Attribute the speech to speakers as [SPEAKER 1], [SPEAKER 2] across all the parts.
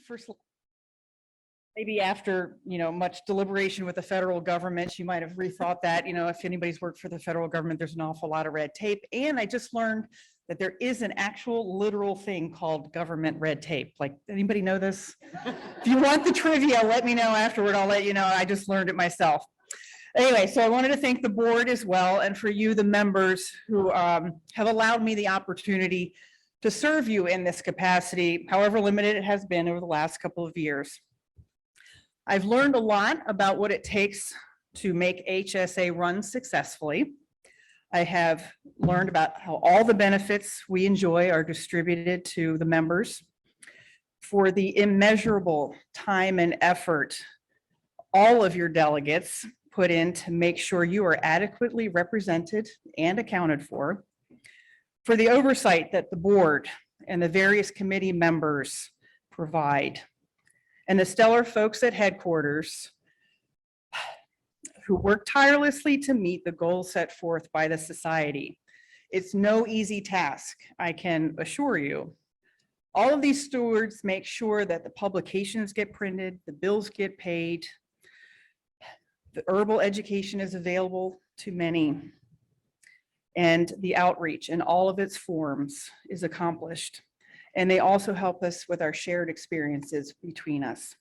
[SPEAKER 1] first, maybe after, much deliberation with the federal government, you might have rethought that, if anybody's worked for the federal government, there's an awful lot of red tape. And I just learned that there is an actual literal thing called government red tape. Like, anybody know this? If you want the trivia, let me know afterward. I'll let you know. I just learned it myself. Anyway, so I wanted to thank the board as well, and for you, the members who have allowed me the opportunity to serve you in this capacity, however limited it has been over the last couple of years. I've learned a lot about what it takes to make HSA run successfully. I have learned about how all the benefits we enjoy are distributed to the members, for the immeasurable time and effort all of your delegates put in to make sure you are adequately represented and accounted for the oversight that the board and the various committee members provide, and the stellar folks at headquarters who work tirelessly to meet the goals set forth by the society. It's no easy task, I can assure you. All of these stewards make sure that the publications get printed, the bills get paid, the herbal education is available to many, and the outreach in all of its forms is accomplished. And they also help us with our shared experiences between us.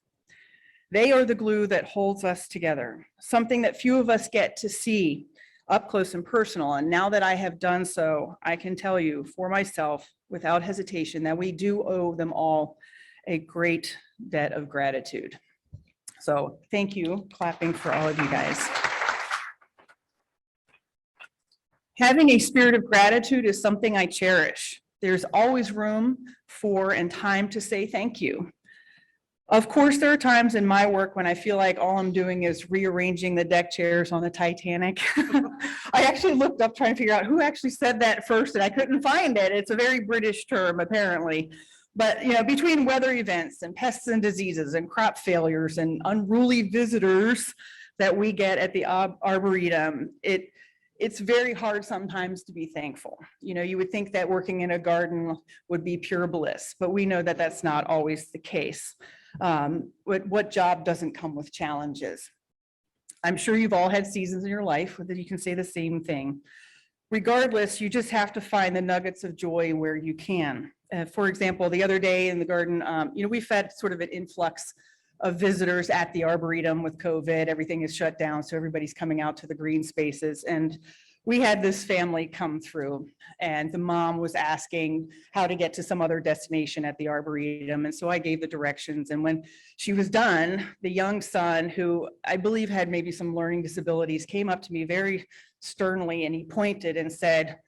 [SPEAKER 1] They are the glue that holds us together, something that few of us get to see up close and personal. And now that I have done so, I can tell you for myself without hesitation that we do owe them all a great debt of gratitude. So thank you, clapping for all of you guys. Having a spirit of gratitude is something I cherish. There's always room for and time to say thank you. Of course, there are times in my work when I feel like all I'm doing is rearranging the deck chairs on the Titanic. I actually looked up trying to figure out who actually said that first, and I couldn't find it. It's a very British term, apparently. But between weather events and pests and diseases and crop failures and unruly visitors that we get at the Arboretum, it's very hard sometimes to be thankful. You would think that working in a garden would be pure bliss, but we know that that's not always the case. What job doesn't come with challenges? I'm sure you've all had seasons in your life that you can say the same thing. Regardless, you just have to find the nuggets of joy where you can. For example, the other day in the garden, we've had sort of an influx of visitors at the Arboretum with COVID. Everything is shut down, so everybody's coming out to the green spaces. And we had this family come through, and the mom was asking how to get to some other destination at the Arboretum. And so I gave the directions. And when she was done, the young son, who I believe had maybe some learning disabilities, came up to me very sternly and he pointed and said,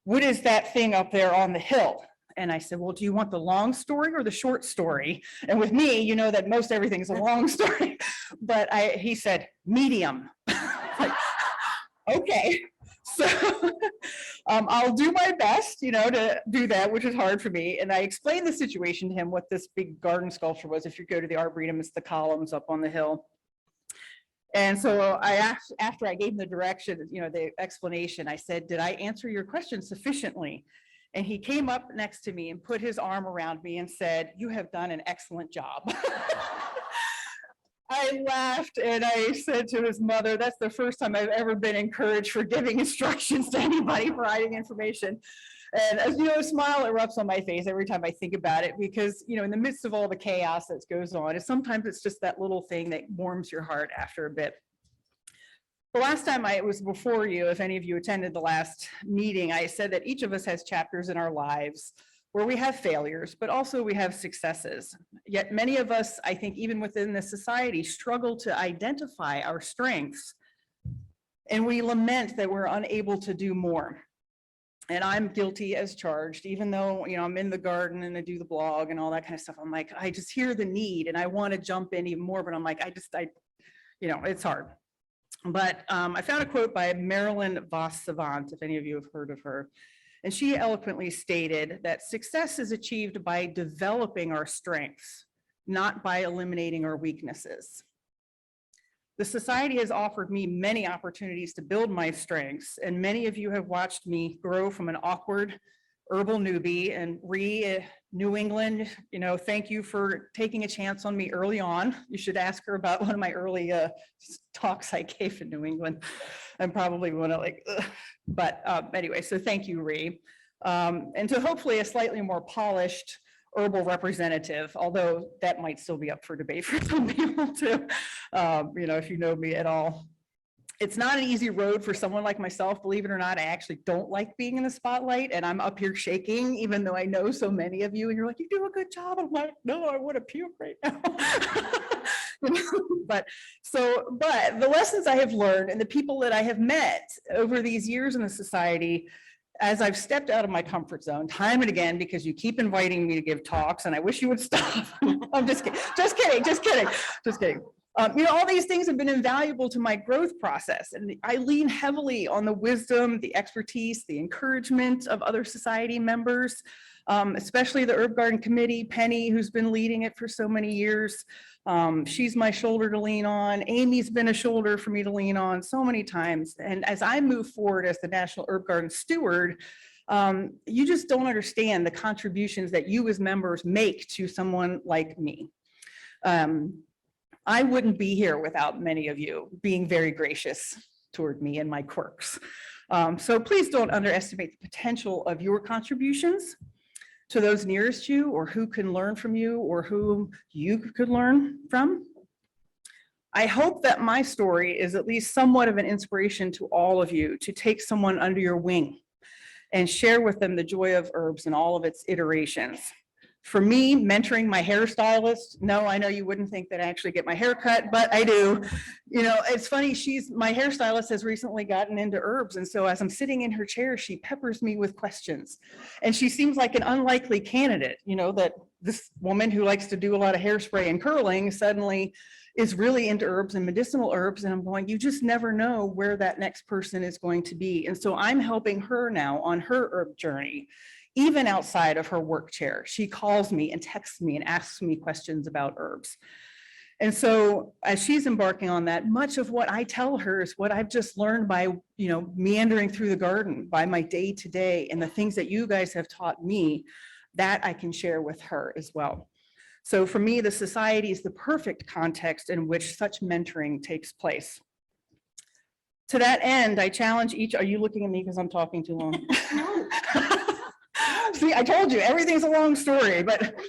[SPEAKER 1] "What is that thing up there on the hill?" And I said, "Well, do you want the long story or the short story?" And with me, you know that most everything's a long story. But he said, "Medium." Like, okay. So I'll do my best, to do that, which is hard for me. And I explained the situation to him, what this big garden sculpture was. If you go to the Arboretum, it's the columns up on the hill. And so I asked, after I gave him the direction, the explanation, I said, "Did I answer your question sufficiently?" And he came up next to me and put his arm around me and said, "You have done an excellent job." I laughed and I said to his mother, "That's the first time I've ever been encouraged for giving instructions to anybody, providing information." And as a smile erupts on my face every time I think about it, because in the midst of all the chaos that goes on, sometimes it's just that little thing that warms your heart after a bit. The last time I was before you, if any of you attended the last meeting, I said that each of us has chapters in our lives where we have failures, but also we have successes. Yet many of us, I think, even within this society, struggle to identify our strengths, and we lament that we're unable to do more. And I'm guilty as charged, even though I'm in the garden and I do the blog and all that kind of stuff. I'm like, I just hear the need and I want to jump in even more, but I'm like, it's hard. But I found a quote by Marilyn Vos Savant, if any of you have heard of her. And she eloquently stated that success is achieved by developing our strengths, not by eliminating our weaknesses. The society has offered me many opportunities to build my strengths, and many of you have watched me grow from an awkward, herbal newbie, and New England, thank you for taking a chance on me early on. You should ask her about one of my early talks I gave in New England. I'm probably one of but anyway, so thank you, Ree. And to hopefully a slightly more polished herbal representative, although that might still be up for debate for some people too, if you know me at all. It's not an easy road for someone like myself, believe it or not. I actually don't like being in the spotlight, and I'm up here shaking, even though I know so many of you, and you're like, you do a good job. I'm like, no, I want to puke right now. But the lessons I have learned and the people that I have met over these years in the society, as I've stepped out of my comfort zone time and again, because you keep inviting me to give talks, and I wish you would stop. I'm just kidding. All these things have been invaluable to my growth process, and I lean heavily on the wisdom, the expertise, the encouragement of other society members, especially the Herb Garden Committee, Penny, who's been leading it for so many years. She's my shoulder to lean on. Amy's been a shoulder for me to lean on so many times. And as I move forward as the National Herb Garden Steward, you just don't understand the contributions that you as members make to someone like me. I wouldn't be here without many of you being very gracious toward me and my quirks. So please don't underestimate the potential of your contributions to those nearest you, or who can learn from you, or who you could learn from. I hope that my story is at least somewhat of an inspiration to all of you to take someone under your wing and share with them the joy of herbs in all of its iterations. For me, mentoring my hairstylist, no, I know you wouldn't think that I actually get my hair cut, but I do. It's funny, my hairstylist has recently gotten into herbs. And so as I'm sitting in her chair, she peppers me with questions. And she seems like an unlikely candidate, that this woman who likes to do a lot of hairspray and curling suddenly is really into herbs and medicinal herbs. And I'm going, you just never know where that next person is going to be. And so I'm helping her now on her herb journey. Even outside of her work chair, she calls me and texts me and asks me questions about herbs. And so as she's embarking on that, much of what I tell her is what I've just learned by, meandering through the garden, by my day to day, and the things that you guys have taught me, that I can share with her as well. So for me, the society is the perfect context in which such mentoring takes place. To that end, I challenge each, are you looking at me because I'm talking too long? See, I told you, everything's a long story, but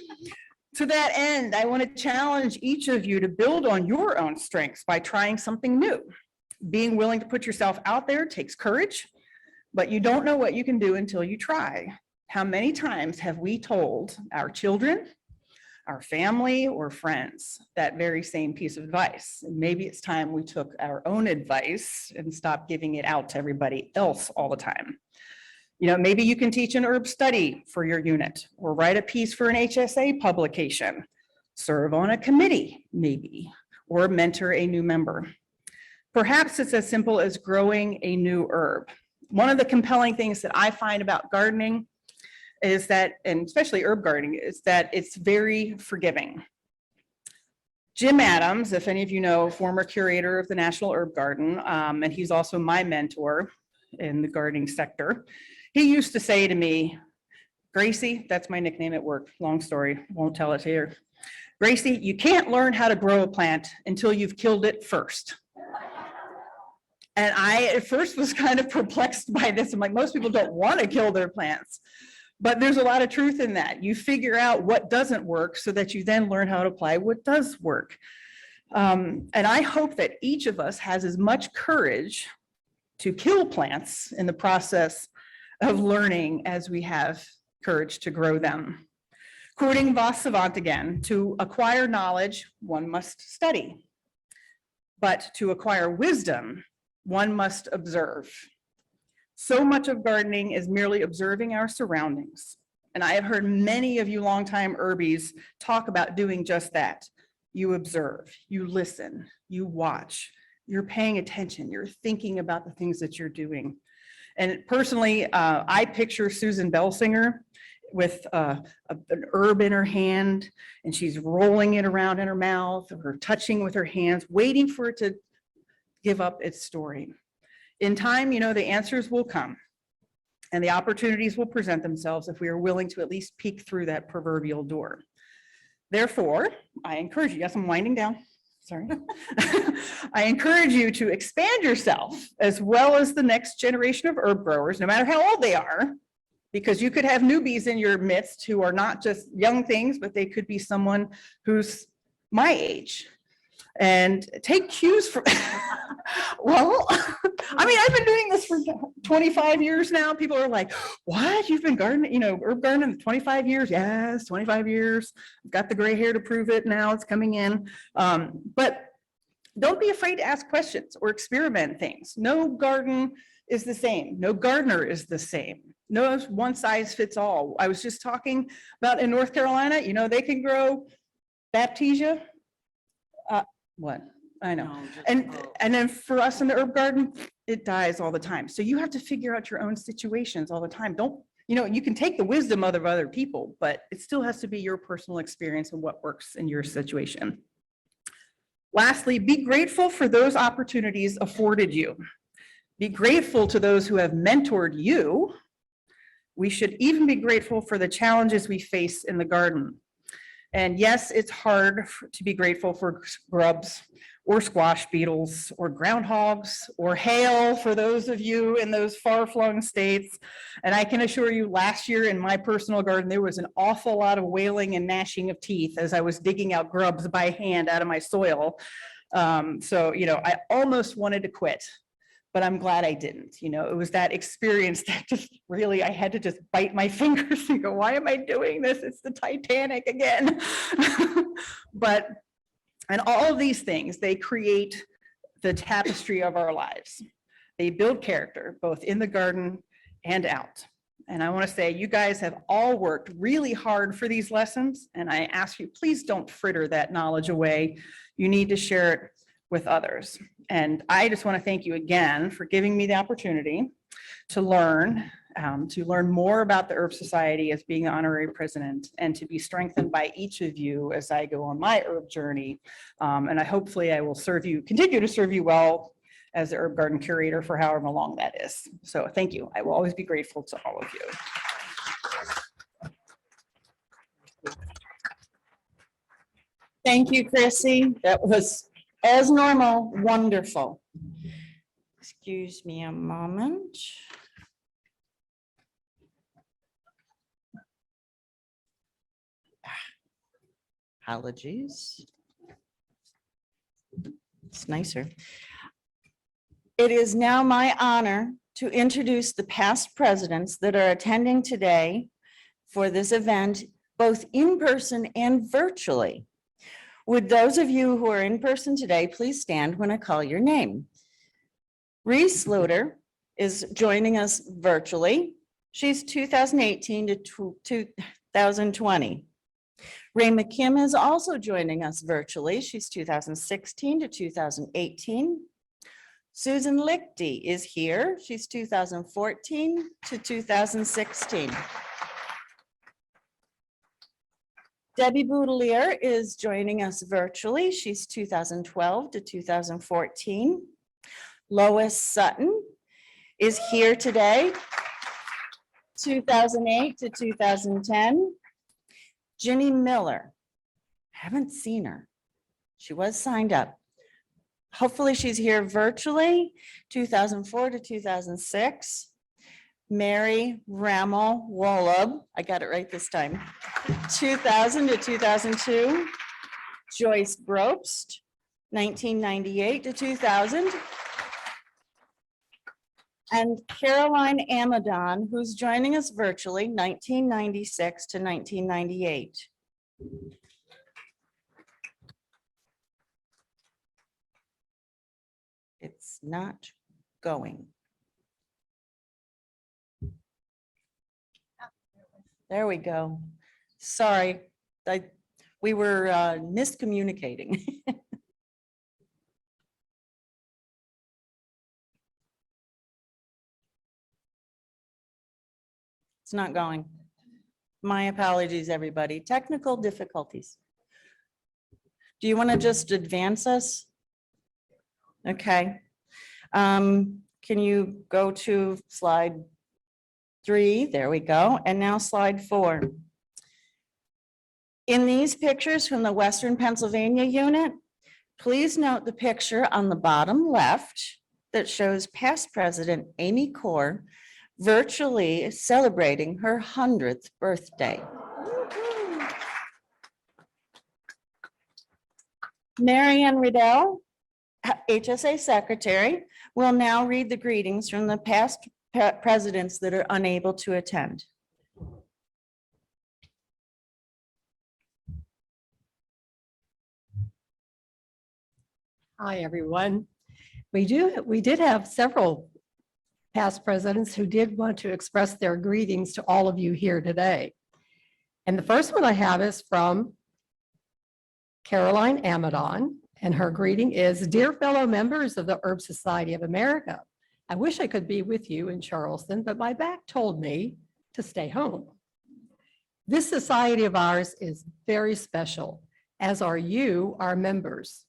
[SPEAKER 1] to that end, I want to challenge each of you to build on your own strengths by trying something new. Being willing to put yourself out there takes courage, but you don't know what you can do until you try. How many times have we told our children, our family, or friends that very same piece of advice? And maybe it's time we took our own advice and stopped giving it out to everybody else all the time. Maybe you can teach an herb study for your unit, or write a piece for an HSA publication, serve on a committee, maybe, or mentor a new member. Perhaps it's as simple as growing a new herb. One of the compelling things that I find about gardening is that, and especially herb gardening, is that it's very forgiving. Jim Adams, if any of you know, former curator of the National Herb Garden, and he's also my mentor in the gardening sector. He used to say to me, Gracie, that's my nickname at work, long story, won't tell it here. Gracie, you can't learn how to grow a plant until you've killed it first. And I at first was kind of perplexed by this. I'm like, most people don't want to kill their plants, but there's a lot of truth in that. You figure out what doesn't work so that you then learn how to apply what does work. And I hope that each of us has as much courage to kill plants in the process of learning as we have courage to grow them. Quoting Voss Savant again, to acquire knowledge, one must study. But to acquire wisdom, one must observe. So much of gardening is merely observing our surroundings. And I have heard many of you longtime herbies talk about doing just that. You observe, you listen, you watch, you're paying attention, you're thinking about the things that you're doing. And personally, I picture Susan Belsinger with an herb in her hand, and she's rolling it around in her mouth or touching with her hands, waiting for it to give up its story. In time, the answers will come. And the opportunities will present themselves if we are willing to at least peek through that proverbial door. Therefore, I encourage you, yes, I'm winding down, sorry. I encourage you to expand yourself as well as the next generation of herb growers, no matter how old they are, because you could have newbies in your midst who are not just young things, but they could be someone who's my age. And take cues from, well, I mean, I've been doing this for 25 years now. People are like, what? You've been gardening, you know, herb gardening 25 years? Yes, 25 years. I've got the gray hair to prove it now. It's coming in. But don't be afraid to ask questions or experiment things. No garden is the same. No gardener is the same. No one size fits all. I was just talking about in North Carolina, you know, they can grow Baptisia. What? I know. And then for us in the herb garden, it dies all the time. So you have to figure out your own situations all the time. Don't, you know, you can take the wisdom of other people, but it still has to be your personal experience and what works in your situation. Lastly, be grateful for those opportunities afforded you. Be grateful to those who have mentored you. We should even be grateful for the challenges we face in the garden. And yes, it's hard to be grateful for grubs or squash beetles or groundhogs or hail for those of you in those far-flung states. And I can assure you, last year in my personal garden, there was an awful lot of wailing and gnashing of teeth as I was digging out grubs by hand out of my soil. So, you know, I almost wanted to quit, but I'm glad I didn't. You know, it was that experience that just really, I had to just bite my fingers and go, why am I doing this? It's the Titanic again. But, and all of these things, they create the tapestry of our lives. They build character, both in the garden and out. And I want to say, you guys have all worked really hard for these lessons. And I ask you, please don't fritter that knowledge away. You need to share it with others. And I just want to thank you again for giving me the opportunity to learn more about the Herb Society as being the honorary president, and to be strengthened by each of you as I go on my herb journey. And hopefully I will continue to serve you well as the herb garden curator for however long that is. So thank you. I will always be grateful to all of you.
[SPEAKER 2] Thank you, Chrissy. That was, as normal, wonderful. Excuse me a moment. Apologies. It's nicer. It is now my honor to introduce the past presidents that are attending today for this event, both in person and virtually. Would those of you who are in person today, please stand when I call your name. Reese Luter is joining us virtually. She's 2018 to 2020. Ray McKim is also joining us virtually. She's 2016 to 2018. Susan Lichty is here. She's 2014 to 2016. Debbie Boudelier is joining us virtually. She's 2012 to 2014. Lois Sutton is here today, 2008 to 2010. Ginny Miller, haven't seen her. She was signed up. Hopefully she's here virtually, 2004 to 2006. Mary Ramel Wolob, I got it right this time, 2000 to 2002. Joyce Brobst, 1998 to 2000. And Caroline Amadon, who's joining us virtually, 1996 to 1998. It's not going. There we go. Sorry, we were miscommunicating. It's not going. My apologies, everybody. Technical difficulties. Do you want to just advance us? Okay. Can you go to slide 3, there we go. And now slide 4. In these pictures from the Western Pennsylvania unit, please note the picture on the bottom left that shows past President Amy Corr virtually celebrating her 100th birthday. Marianne Riddell, HSA Secretary, will now read the greetings from the past presidents that are unable to attend.
[SPEAKER 3] Hi, everyone. We did have several past presidents who did want to express their greetings to all of you here today. And the first one I have is from Caroline Amadon, and her greeting is, "Dear fellow members of the Herb Society of America, I wish I could be with you in Charleston, but my back told me to stay home. This society of ours is very special, as are you, our members.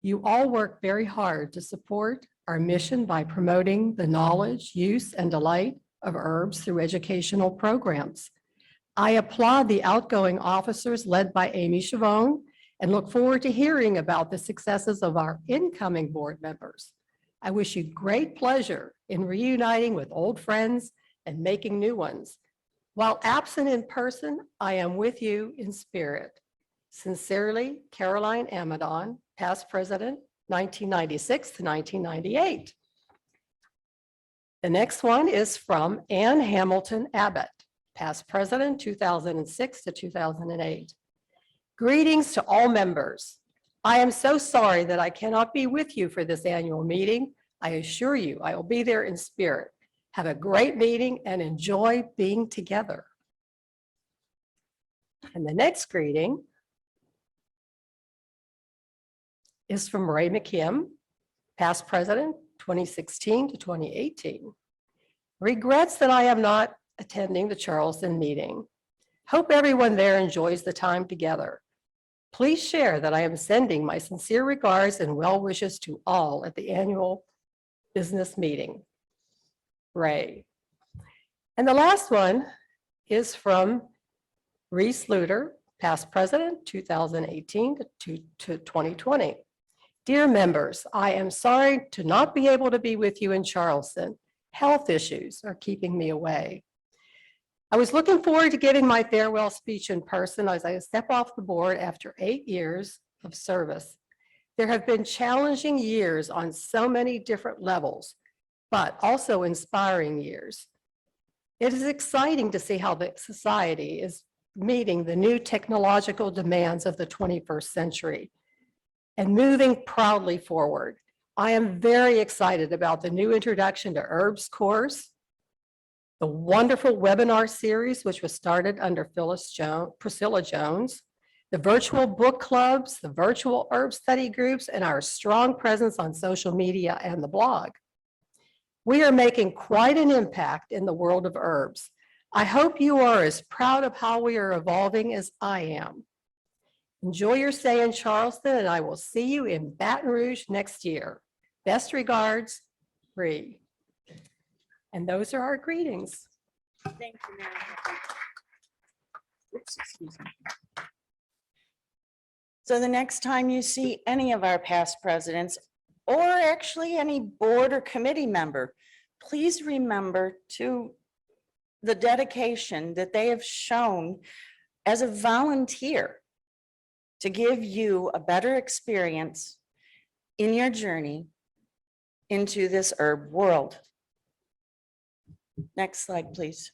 [SPEAKER 3] You all work very hard to support our mission by promoting the knowledge, use, and delight of herbs through educational programs. I applaud the outgoing officers led by Amy Chavone and look forward to hearing about the successes of our incoming board members. I wish you great pleasure in reuniting with old friends and making new ones. While absent in person, I am with you in spirit. Sincerely, Caroline Amadon, past president, 1996 to 1998. The next one is from Ann Hamilton Abbott, past president, 2006 to 2008. Greetings to all members. I am so sorry that I cannot be with you for this annual meeting. I assure you I will be there in spirit. Have a great meeting and enjoy being together." And the next greeting is from Ray McKim, past president, 2016 to 2018. Regrets that I am not attending the Charleston meeting. Hope everyone there enjoys the time together. Please share that I am sending my sincere regards and well wishes to all at the annual business meeting. Ray. And the last one is from Reese Luter, past president, 2018 to 2020. Dear members, I am sorry to not be able to be with you in Charleston. Health issues are keeping me away. I was looking forward to getting my farewell speech in person as I step off the board after 8 years of service. There have been challenging years on so many different levels, but also inspiring years. It is exciting to see how the society is meeting the new technological demands of the 21st century and moving proudly forward. I am very excited about the new introduction to herbs course, the wonderful webinar series, which was started under Priscilla Jones, the virtual book clubs, the virtual herb study groups, and our strong presence on social media and the blog. We are making quite an impact in the world of herbs. I hope you are as proud of how we are evolving as I am. Enjoy your stay in Charleston, and I will see you in Baton Rouge next year. Best regards, Bree. And those are our greetings.
[SPEAKER 2] Thank you, Mary. Oops, excuse me. So the next time you see any of our past presidents, or actually any board or committee member, please remember the dedication that they have shown as a volunteer to give you a better experience in your journey into this herb world. Next slide, please.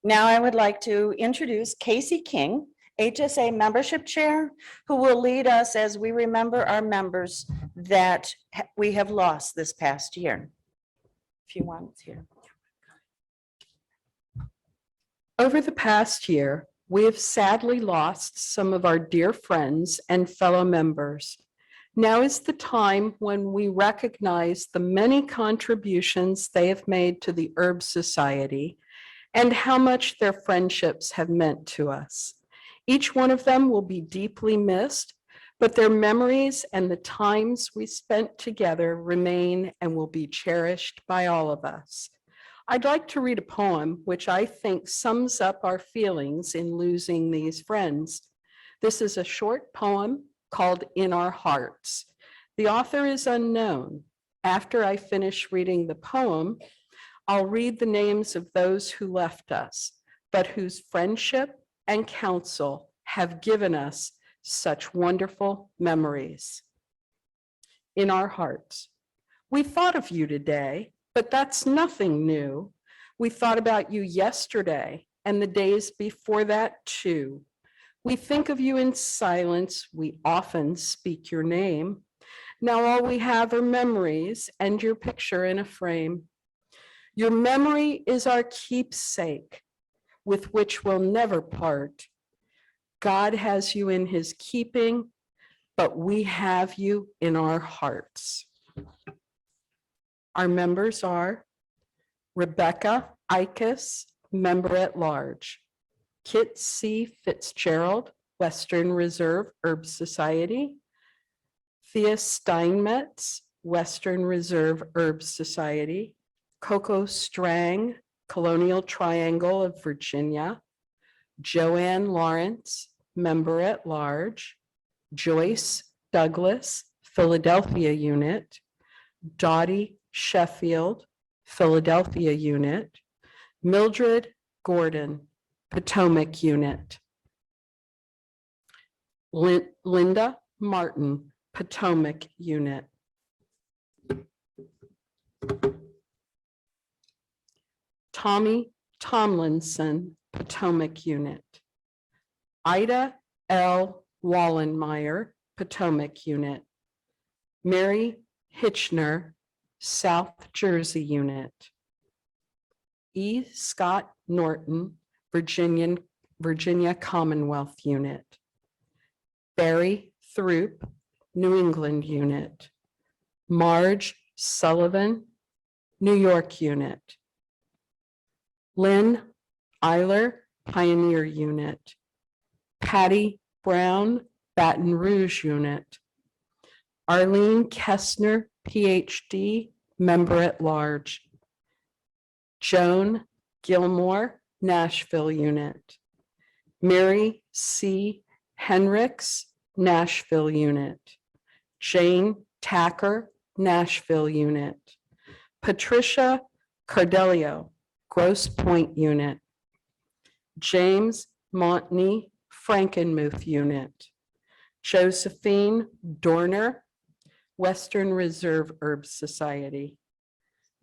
[SPEAKER 2] Now I would like to introduce Casey King, HSA Membership Chair, who will lead us as we remember our members that we have lost this past year. If you want, it's here.
[SPEAKER 4] Over the past year, we have sadly lost some of our dear friends and fellow members. Now is the time when we recognize the many contributions they have made to the Herb Society and how much their friendships have meant to us. Each one of them will be deeply missed, but their memories and the times we spent together remain and will be cherished by all of us. I'd like to read a poem which I think sums up our feelings in losing these friends. This is a short poem called In Our Hearts. The author is unknown. After I finish reading the poem, I'll read the names of those who left us, but whose friendship and counsel have given us such wonderful memories. In Our Hearts. We thought of you today, but that's nothing new. We thought about you yesterday and the days before that too. We think of you in silence. We often speak your name. Now all we have are memories and your picture in a frame. Your memory is our keepsake with which we'll never part. God has you in his keeping, but we have you in our hearts. Our members are Rebecca Ickes, member at large, Kit C. Fitzgerald, Western Reserve Herb Society, Thea Steinmetz, Western Reserve Herb Society, Coco Strang, Colonial Triangle of Virginia, Joanne Lawrence, member at large, Joyce Douglas, Philadelphia unit, Dottie Sheffield, Philadelphia unit, Mildred Gordon, Potomac unit, Linda Martin, Potomac unit. Tommy Tomlinson, Potomac unit. Ida L. Wallenmeyer, Potomac unit. Mary Hitchner, South Jersey unit. E. Scott Norton, Virginia Commonwealth unit. Barry Throop, New England unit. Marge Sullivan, New York unit. Lynn Eiler, Pioneer unit. Patty Brown, Baton Rouge unit. Arlene Kessner, PhD, member at large. Joan Gilmore, Nashville unit. Mary C. Henricks, Nashville unit. Jane Tacker, Nashville unit. Patricia Cardelio, Grosse Pointe unit. James Montney, Frankenmuth unit. Josephine Dorner, Western Reserve Herb Society.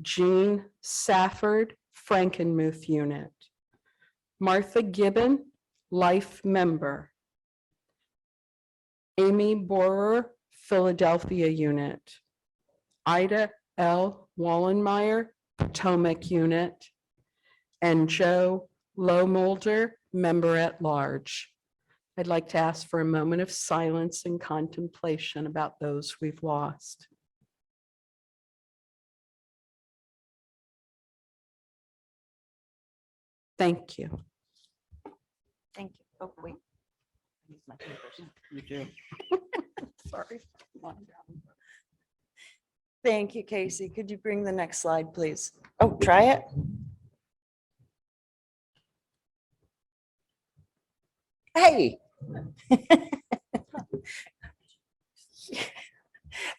[SPEAKER 4] Jean Safford, Frankenmuth unit. Martha Gibbon, Life member. Amy Borer, Philadelphia unit. Ida L. Wallenmeyer, Potomac unit. And Joe Lowmolder, member at large. I'd like to ask for a moment of silence and contemplation about those we've lost. Thank you.
[SPEAKER 2] Thank you. Oh, wait. Use my papers.
[SPEAKER 4] You do. Sorry.
[SPEAKER 2] Thank you, Casey. Could you bring the next slide, please? Oh, try it. Hey.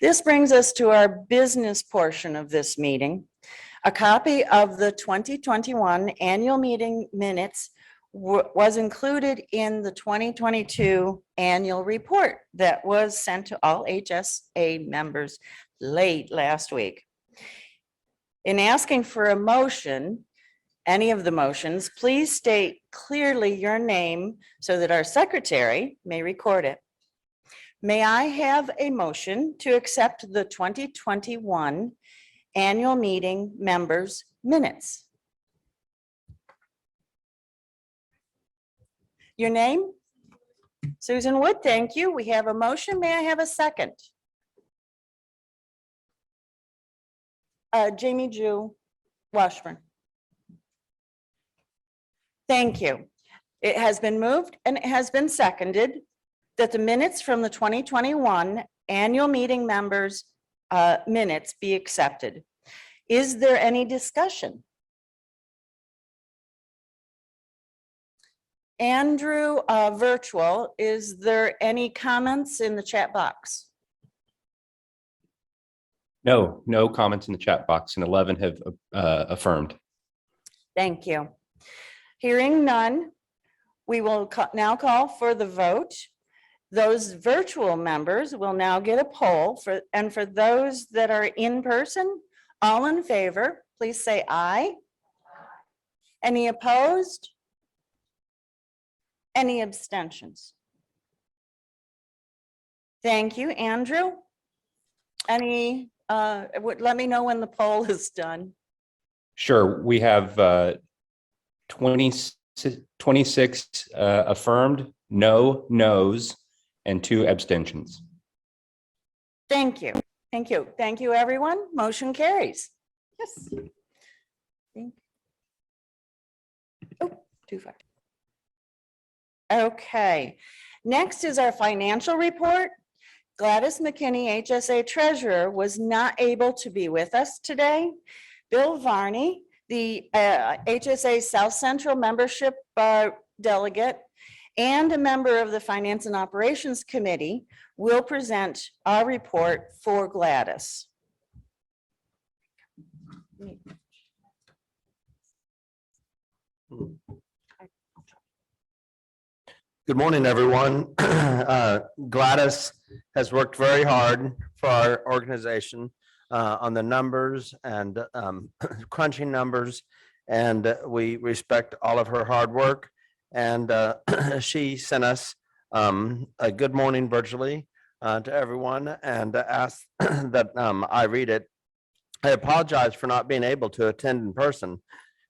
[SPEAKER 2] This brings us to our business portion of this meeting. A copy of the 2021 annual meeting minutes was included in the 2022 annual report that was sent to all HSA members late last week. In asking for a motion, any of the motions, please state clearly your name so that our secretary may record it. May I have a motion to accept the 2021 annual meeting members minutes? Your name? Susan Wood, thank you. We have a motion. May I have a second? Jamie Jew Washburn. Thank you. It has been moved and it has been seconded that the minutes from the 2021 annual meeting members minutes be accepted. Is there any discussion? Andrew, virtual, is there any comments in the chat box?
[SPEAKER 5] No, no comments in the chat box, and 11 have affirmed.
[SPEAKER 2] Thank you. Hearing none, we will now call for the vote. Those virtual members will now get a poll and for those that are in person, all in favor, please say aye. Any opposed? Any abstentions? Thank you, Andrew. Let me know when the poll is done.
[SPEAKER 5] Sure, we have 26 affirmed, no nos, and 2 abstentions.
[SPEAKER 2] Thank you. Thank you. Thank you, everyone. Motion carries. Yes. Oh, 2-5. Okay. Next is our financial report. Gladys McKinney, HSA Treasurer, was not able to be with us today. Bill Varney, the HSA South Central membership delegate and a member of the Finance and Operations Committee, will present our report for Gladys.
[SPEAKER 6] Good morning, everyone. Gladys has worked very hard for our organization on the numbers and crunching numbers, and we respect all of her hard work. And she sent us a good morning virtually to everyone and asked that I read it. I apologize for not being able to attend in person.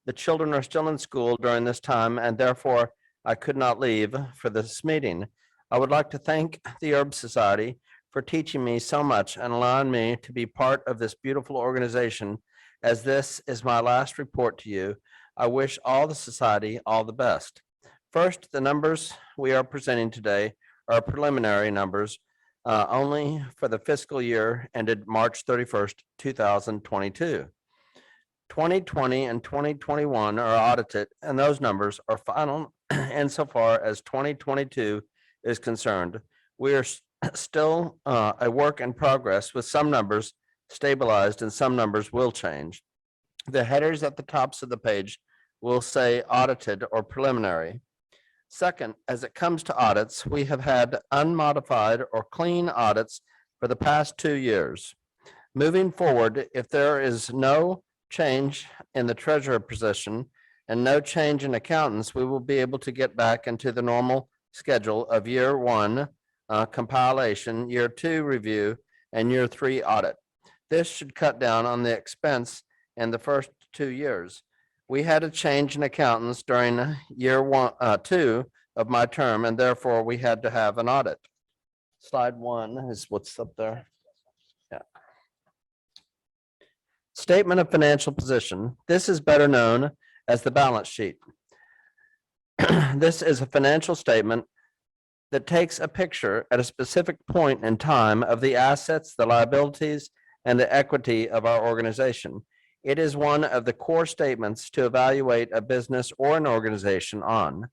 [SPEAKER 6] The children are still in school during this time, and therefore I could not leave for this meeting. I would like to thank the Herb Society for teaching me so much and allowing me to be part of this beautiful organization. As this is my last report to you, I wish all the society all the best. First, the numbers we are presenting today are preliminary numbers only for the fiscal year ended March 31st, 2022. 2020 and 2021 are audited, and those numbers are final insofar as 2022 is concerned. We are still a work in progress with some numbers stabilized and some numbers will change. The headers at the tops of the page will say audited or preliminary. Second, as it comes to audits, we have had unmodified or clean audits for the past 2 years. Moving forward, if there is no change in the treasurer position and no change in accountants, we will be able to get back into the normal schedule of year 1 compilation, year 2 review, and year 3 audit. This should cut down on the expense in the first 2 years. We had a change in accountants during year 2 of my term, and therefore we had to have an audit. Slide 1 is what's up there. Yeah. Statement of financial position. This is better known as the balance sheet. This is a financial statement that takes a picture at a specific point in time of the assets, the liabilities, and the equity of our organization. It is one of the core statements to evaluate a business or an organization on.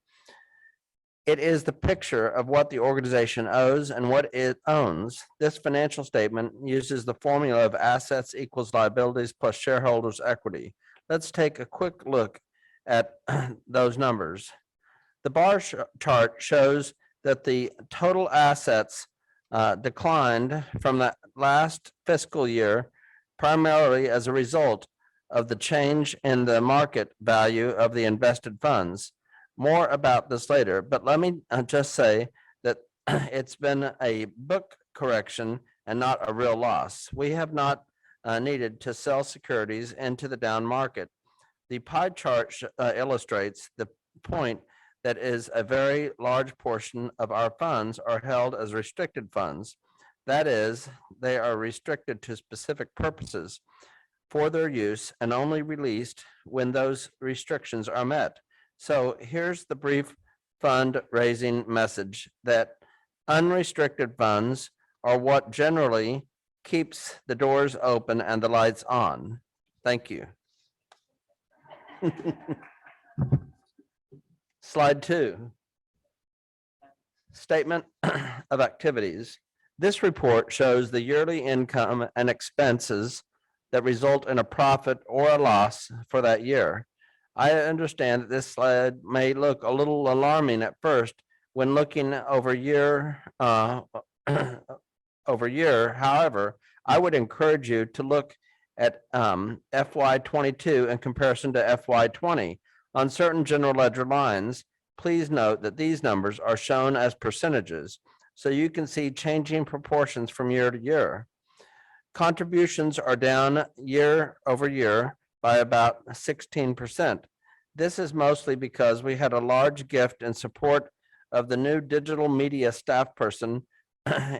[SPEAKER 6] It is the picture of what the organization owes and what it owns. This financial statement uses the formula of assets equals liabilities plus shareholders' equity. Let's take a quick look at those numbers. The bar chart shows that the total assets declined from the last fiscal year, primarily as a result of the change in the market value of the invested funds. More about this later, but let me just say that it's been a book correction and not a real loss. We have not needed to sell securities into the down market. The pie chart illustrates the point that is a very large portion of our funds are held as restricted funds. That is, they are restricted to specific purposes for their use and only released when those restrictions are met. So here's the brief fundraising message that unrestricted funds are what generally keeps the doors open and the lights on. Thank you. Slide 2. Statement of activities. This report shows the yearly income and expenses that result in a profit or a loss for that year. I understand that this slide may look a little alarming at first when looking over year over year. However, I would encourage you to look at FY 22 in comparison to FY 20 on certain general ledger lines. Please note that these numbers are shown as percentages, so you can see changing proportions from year to year. Contributions are down year over year by about 16%. This is mostly because we had a large gift in support of the new digital media staff person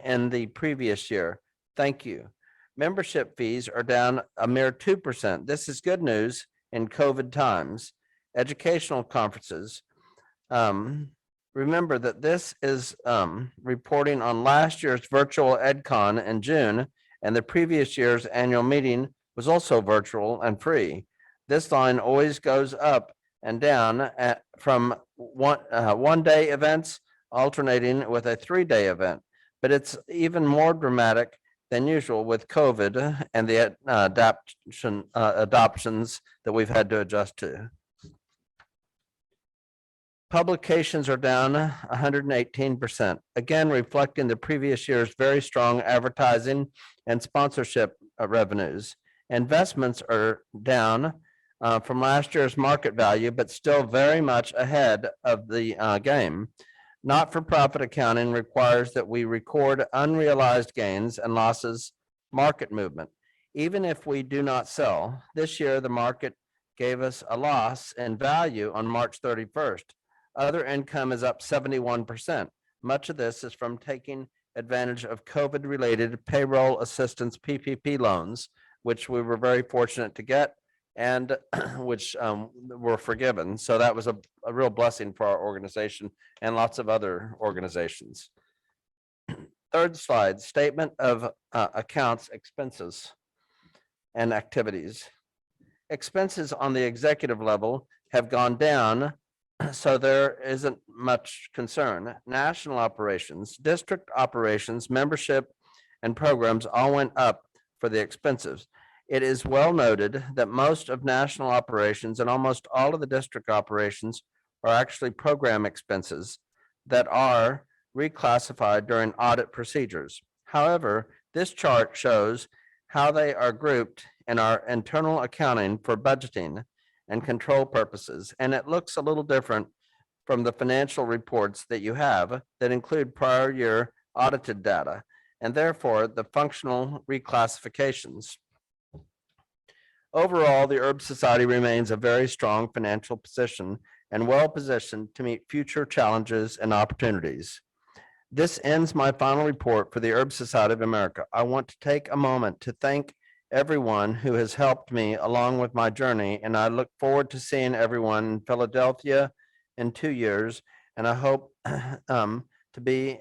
[SPEAKER 6] in the previous year. Thank you. Membership fees are down a mere 2%. This is good news in COVID times. Educational conferences. Remember that this is reporting on last year's virtual EdCon in June, and the previous year's annual meeting was also virtual and free. This line always goes up and down from one-day events alternating with a 3-day event, but it's even more dramatic than usual with COVID and the adoptions that we've had to adjust to. Publications are down 118%, again reflecting the previous year's very strong advertising and sponsorship revenues. Investments are down from last year's market value, but still very much ahead of the game. Not-for-profit accounting requires that we record unrealized gains and losses market movement. Even if we do not sell, this year the market gave us a loss in value on March 31st. Other income is up 71%. Much of this is from taking advantage of COVID-related payroll assistance PPP loans, which we were very fortunate to get and which were forgiven. So that was a real blessing for our organization and lots of other organizations. Third slide, statement of accounts, expenses and activities. Expenses on the executive level have gone down, so there isn't much concern. National operations, district operations, membership, and programs all went up for the expenses. It is well noted that most of national operations and almost all of the district operations are actually program expenses that are reclassified during audit procedures. However, this chart shows how they are grouped in our internal accounting for budgeting and control purposes, and it looks a little different from the financial reports that you have that include prior year audited data, and therefore the functional reclassifications. Overall, the Herb Society remains a very strong financial position and well-positioned to meet future challenges and opportunities. This ends my final report for the Herb Society of America. I want to take a moment to thank everyone who has helped me along with my journey, and I look forward to seeing everyone in Philadelphia in 2 years, and I hope to be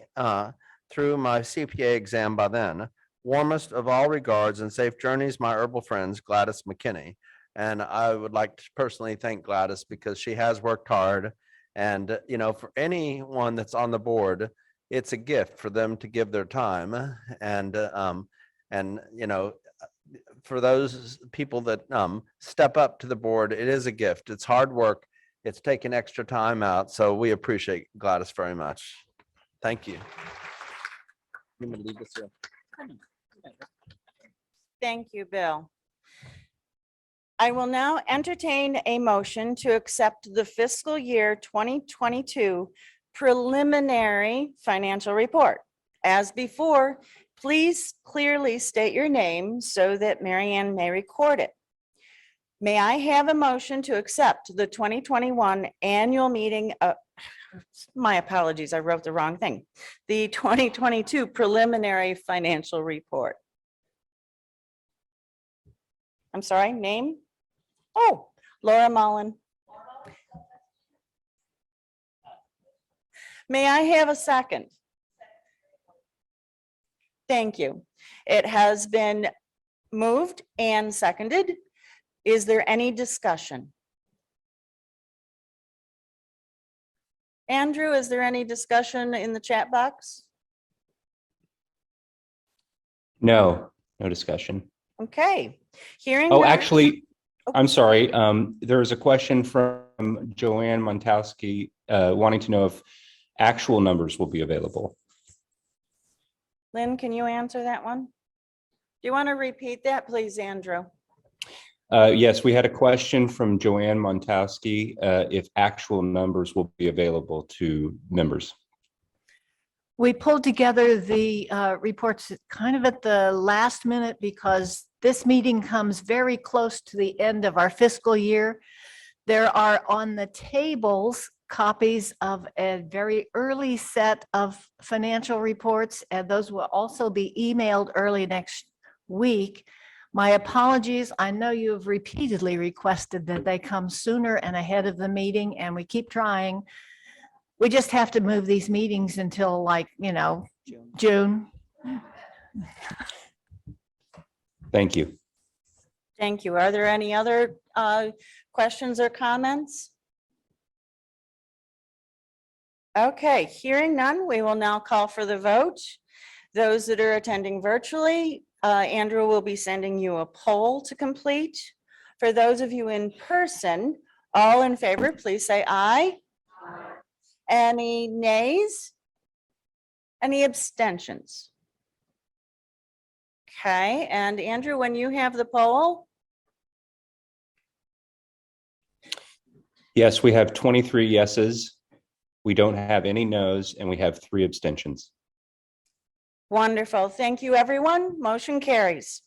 [SPEAKER 6] through my CPA exam by then. Warmest of all regards and safe journeys, my herbal friends, Gladys McKinney. And I would like to personally thank Gladys because she has worked hard. And, you know, for anyone that's on the board, it's a gift for them to give their time. And you know, for those people that step up to the board, it is a gift. It's hard work. It's taking extra time out. So we appreciate Gladys very much. Thank you. You want to leave this here?
[SPEAKER 2] Thank you, Bill. I will now entertain a motion to accept the fiscal year 2022 preliminary financial report. As before, please clearly state your name so that Mary Ann may record it. May I have a motion to accept the 2021 annual meeting of, my apologies, I wrote the wrong thing. The 2022 preliminary financial report. I'm sorry, name? Oh, Laura Mullen. May I have a second? Thank you. It has been moved and seconded. Is there any discussion? Andrew, is there any discussion in the chat box?
[SPEAKER 5] No, no discussion.
[SPEAKER 2] Okay, hearing.
[SPEAKER 5] Oh,
[SPEAKER 2] none-
[SPEAKER 5] actually,
[SPEAKER 2] Oh.
[SPEAKER 5] I'm sorry. There was a question from Joanne Montowski wanting to know if actual numbers will be available.
[SPEAKER 2] Lynn, can you answer that one? Do you want to repeat that, please, Andrew?
[SPEAKER 5] Yes, we had a question from Joanne Montowski if actual numbers will be available to members.
[SPEAKER 7] We pulled together the reports kind of at the last minute because this meeting comes very close to the end of our fiscal year. There are on the tables copies of a very early set of financial reports, and those will also be emailed early next week. My apologies. I know you have repeatedly requested that they come sooner and ahead of the meeting, and we keep trying. We just have to move these meetings until, like, June.
[SPEAKER 5] Thank you.
[SPEAKER 2] Thank you. Are there any other questions or comments? Okay, hearing none, we will now call for the vote. Those that are attending virtually, Andrew will be sending you a poll to complete. For those of you in person, all in favor, please say aye. Any nays? Any abstentions? Okay, and Andrew, when you have the poll?
[SPEAKER 5] Yes, we have 23 yeses. We don't have any noes, and we have 3 abstentions.
[SPEAKER 2] Wonderful. Thank you, everyone. Motion carries.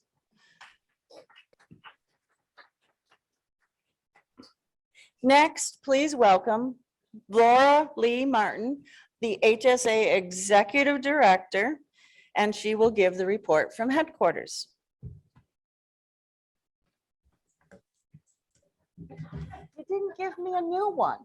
[SPEAKER 2] Next, please welcome Laura Lee Martin, the HSA Executive Director, and she will give the report from headquarters. You didn't give me a new one.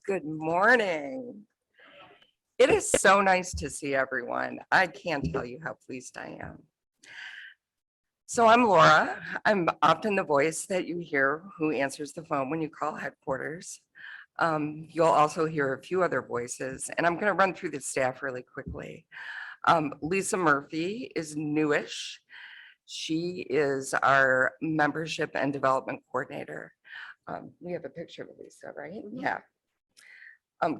[SPEAKER 8] Good morning. It is so nice to see everyone. I can't tell you how pleased I am. So I'm Laura. I'm often the voice that you hear who answers the phone when you call headquarters. You'll also hear a few other voices, and I'm going to run through the staff really quickly. Lisa Murphy is newish. She is our membership and development coordinator. We have a picture of Lisa, right? Yeah.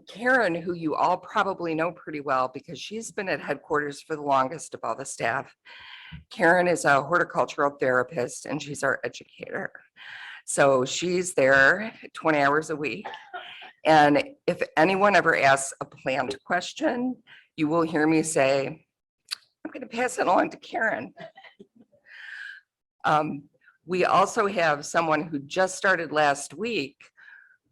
[SPEAKER 8] Karen, who you all probably know pretty well because she's been at headquarters for the longest of all the staff. Karen is a horticultural therapist and she's our educator. So she's there 20 hours a week. And if anyone ever asks a plant question, you will hear me say, I'm going to pass it along to Karen. We also have someone who just started last week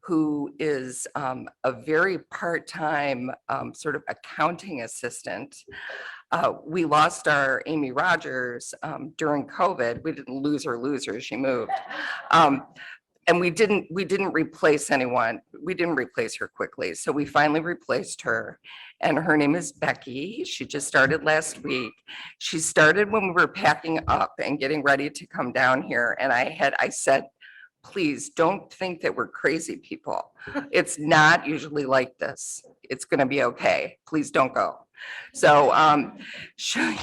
[SPEAKER 8] who is a very part-time sort of accounting assistant. We lost our Amy Rogers during COVID. We didn't lose her, she moved. And we didn't replace anyone. We didn't replace her quickly. So we finally replaced her, and her name is Becky. She just started last week. She started when we were packing up and getting ready to come down here. And I said, please don't think that we're crazy people. It's not usually like this. It's going to be okay. Please don't go. So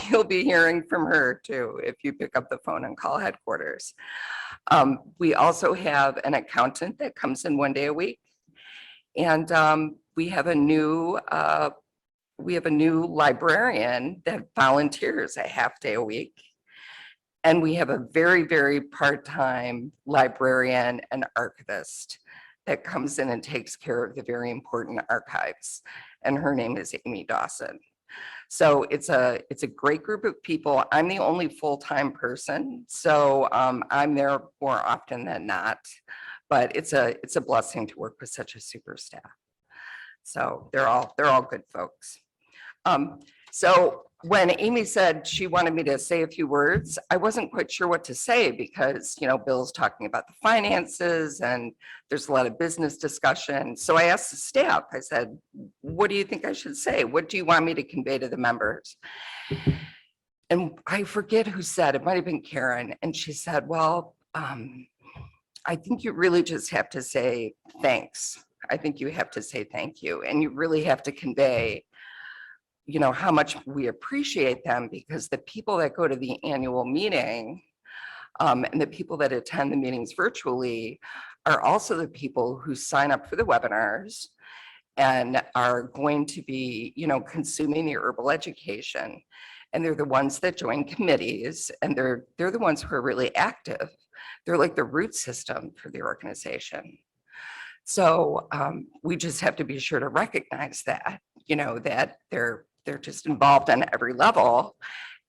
[SPEAKER 8] you'll be hearing from her too if you pick up the phone and call headquarters. We also have an accountant that comes in 1 day a week, and we have a new librarian that volunteers a half day a week. And we have a very, very part-time librarian and archivist that comes in and takes care of the very important archives. And her name is Amy Dawson. So it's a great group of people. I'm the only full-time person, so I'm there more often than not. But it's a blessing to work with such a super staff. So they're all good folks. So when Amy said she wanted me to say a few words, I wasn't quite sure what to say because, Bill's talking about the finances and there's a lot of business discussion. So I asked the staff, I said, what do you think I should say? What do you want me to convey to the members? And I forget who said, it might've been Karen. And she said, well, I think you really just have to say thanks. I think you have to say thank you. And you really have to convey how much we appreciate them, because the people that go to the annual meeting and the people that attend the meetings virtually are also the people who sign up for the webinars and are going to be, consuming the herbal education. And they're the ones that join committees, and they're the ones who are really active. They're like the root system for the organization. So we just have to be sure to recognize that, that they're just involved on every level.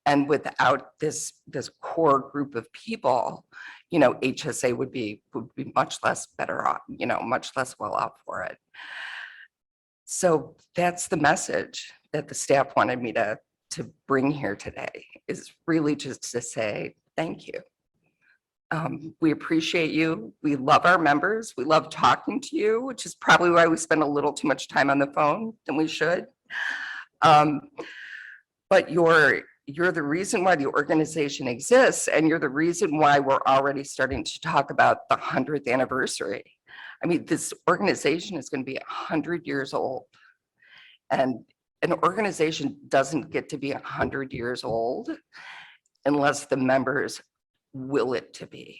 [SPEAKER 8] And without this core group of people, HSA would be much less better off, much less well off for it. So that's the message that the staff wanted me to bring here today, is really just to say thank you. We appreciate you. We love our members. We love talking to you, which is probably why we spend a little too much time on the phone than we should. But you're the reason why the organization exists, and you're the reason why we're already starting to talk about the 100th anniversary. I mean, this organization is going to be 100 years old, and an organization doesn't get to be 100 years old unless the members will it to be.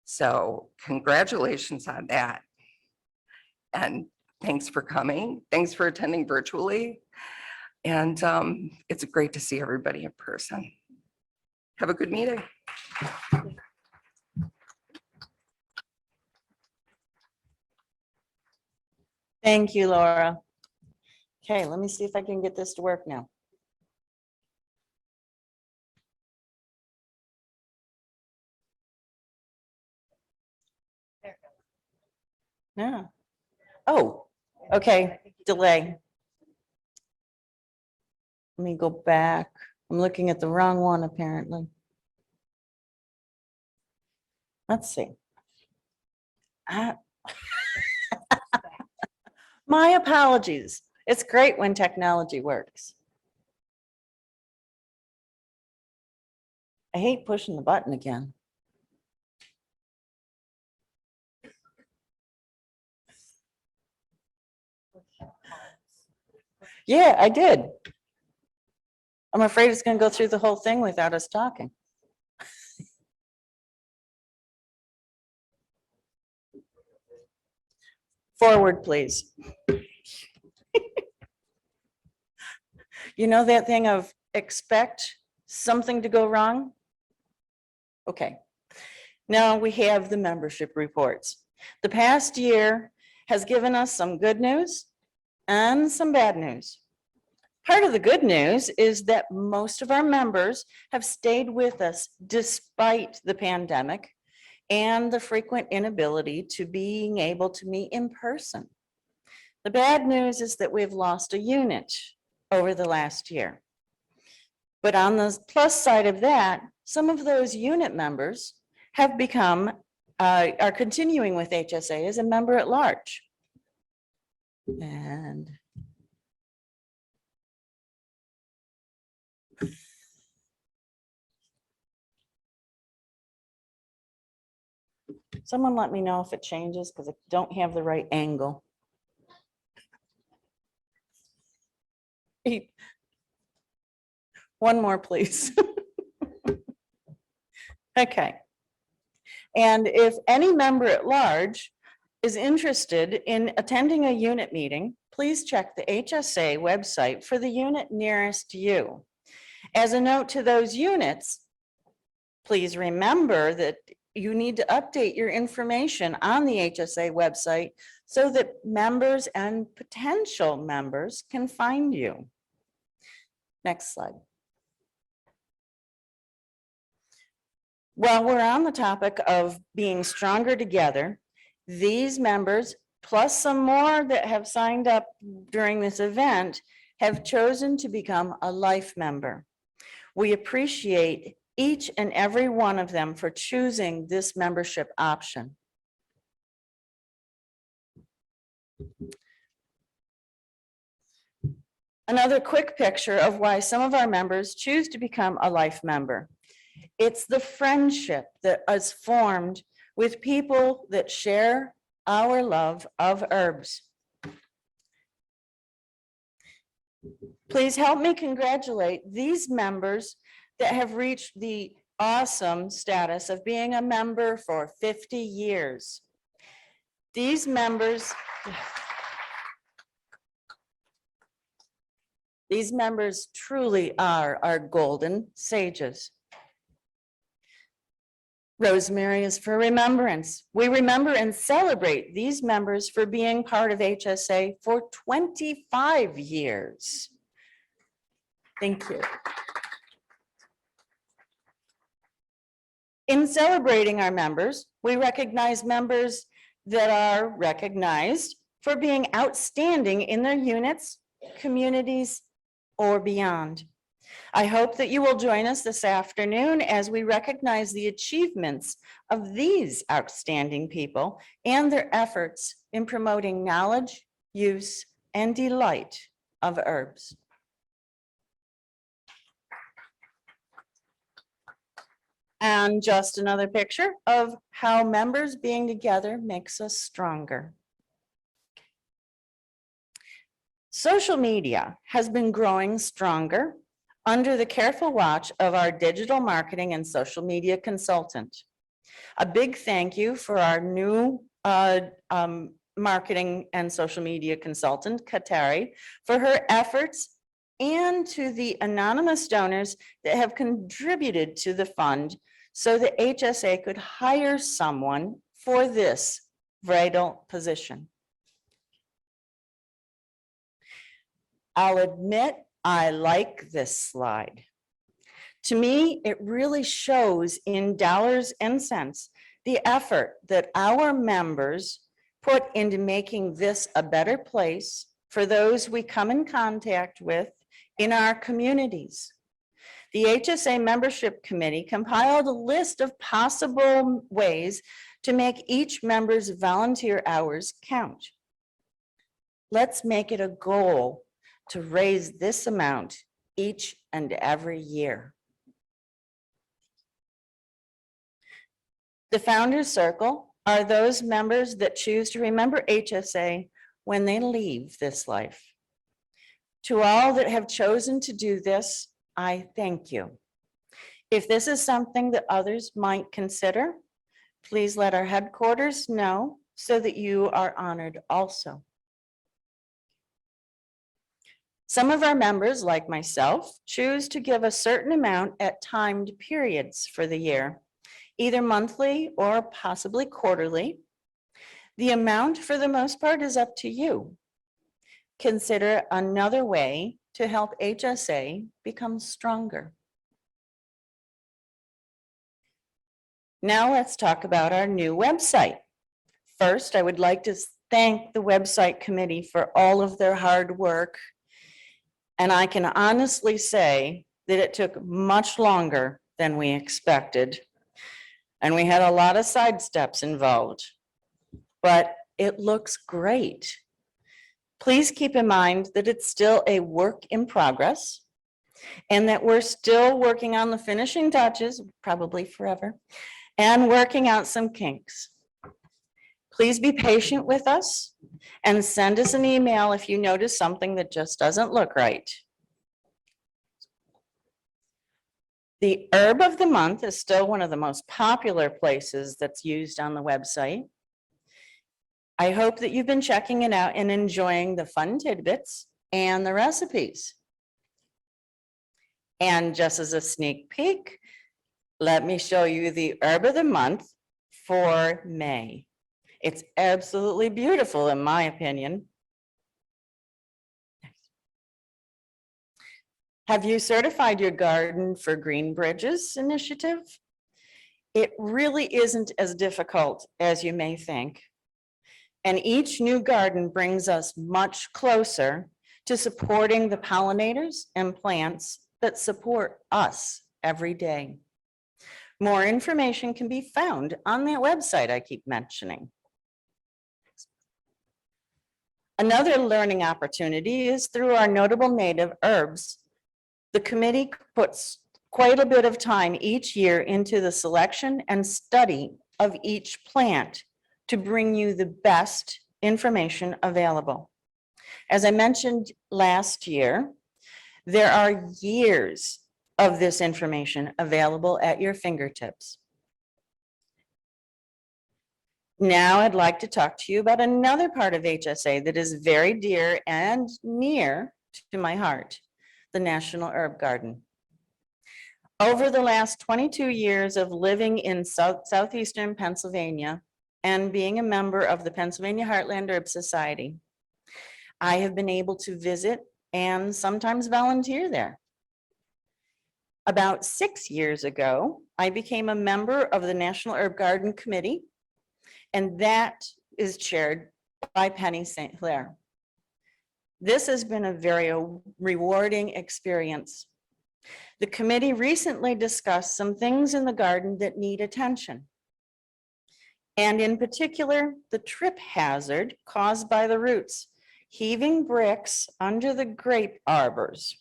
[SPEAKER 8] So congratulations on that. And thanks for coming. Thanks for attending virtually. And it's great to see everybody in person. Have a good meeting.
[SPEAKER 2] Thank you, Laura. Okay, let me see if I can get this to work now. No. Oh, okay, delay. Let me go back. I'm looking at the wrong one, apparently. Let's see. My apologies. It's great when technology works. I hate pushing the button again. Yeah, I did. I'm afraid it's going to go through the whole thing without us talking. Forward, please. You know that thing of expect something to go wrong? Okay. Now we have the membership reports. The past year has given us some good news and some bad news. Part of the good news is that most of our members have stayed with us despite the pandemic and the frequent inability to being able to meet in person. The bad news is that we've lost a unit over the last year. But on the plus side of that, some of those unit members have become, are continuing with HSA as a member at large. And someone let me know if it changes, because I don't have the right angle. One more, please. Okay. And if any member at large is interested in attending a unit meeting, please check the HSA website for the unit nearest you. As a note to those units, please remember that you need to update your information on the HSA website so that members and potential members can find you. Next slide. While we're on the topic of being stronger together, these members, plus some more that have signed up during this event, have chosen to become a life member. We appreciate each and every one of them for choosing this membership option. Another quick picture of why some of our members choose to become a life member. It's the friendship that is formed with people that share our love of herbs. Please help me congratulate these members that have reached the awesome status of being a member for 50 years. These members truly are our golden sages. Rosemary is for remembrance. We remember and celebrate these members for being part of HSA for 25 years. Thank you. In celebrating our members, we recognize members that are recognized for being outstanding in their units, communities, or beyond. I hope that you will join us this afternoon as we recognize the achievements of these outstanding people and their efforts in promoting knowledge, use, and delight of herbs. And just another picture of how members being together makes us stronger. Social media has been growing stronger under the careful watch of our digital marketing and social media consultant. A big thank you for our new marketing and social media consultant, Katari, for her efforts, and to the anonymous donors that have contributed to the fund so that HSA could hire someone for this vital position. I'll admit, I like this slide. To me, it really shows in dollars and cents the effort that our members put into making this a better place for those we come in contact with in our communities. The HSA Membership Committee compiled a list of possible ways to make each member's volunteer hours count. Let's make it a goal to raise this amount each and every year. The Founders Circle are those members that choose to remember HSA when they leave this life. To all that have chosen to do this, I thank you. If this is something that others might consider, please let our headquarters know so that you are honored also. Some of our members, like myself, choose to give a certain amount at timed periods for the year, either monthly or possibly quarterly. The amount, for the most part, is up to you. Consider another way to help HSA become stronger. Now let's talk about our new website. First, I would like to thank the website committee for all of their hard work. And I can honestly say that it took much longer than we expected. And we had a lot of side steps involved, but it looks great. Please keep in mind that it's still a work in progress and that we're still working on the finishing touches, probably forever, and working out some kinks. Please be patient with us and send us an email if you notice something that just doesn't look right. The herb of the month is still one of the most popular places that's used on the website. I hope that you've been checking it out and enjoying the fun tidbits and the recipes. And just as a sneak peek, let me show you the herb of the month for May. It's absolutely beautiful, in my opinion. Have you certified your garden for Green Bridges initiative? It really isn't as difficult as you may think. And each new garden brings us much closer to supporting the pollinators and plants that support us every day. More information can be found on that website I keep mentioning. Another learning opportunity is through our notable native herbs. The committee puts quite a bit of time each year into the selection and study of each plant to bring you the best information available. As I mentioned last year, there are years of this information available at your fingertips. Now I'd like to talk to you about another part of HSA that is very dear and near to my heart, the National Herb Garden. Over the last 22 years of living in southeastern Pennsylvania and being a member of the Pennsylvania Heartland Herb Society, I have been able to visit and sometimes volunteer there. About 6 years ago, I became a member of the National Herb Garden Committee, and that is chaired by Penny St. Clair. This has been a very rewarding experience. The committee recently discussed some things in the garden that need attention. And in particular, the trip hazard caused by the roots heaving bricks under the grape arbors.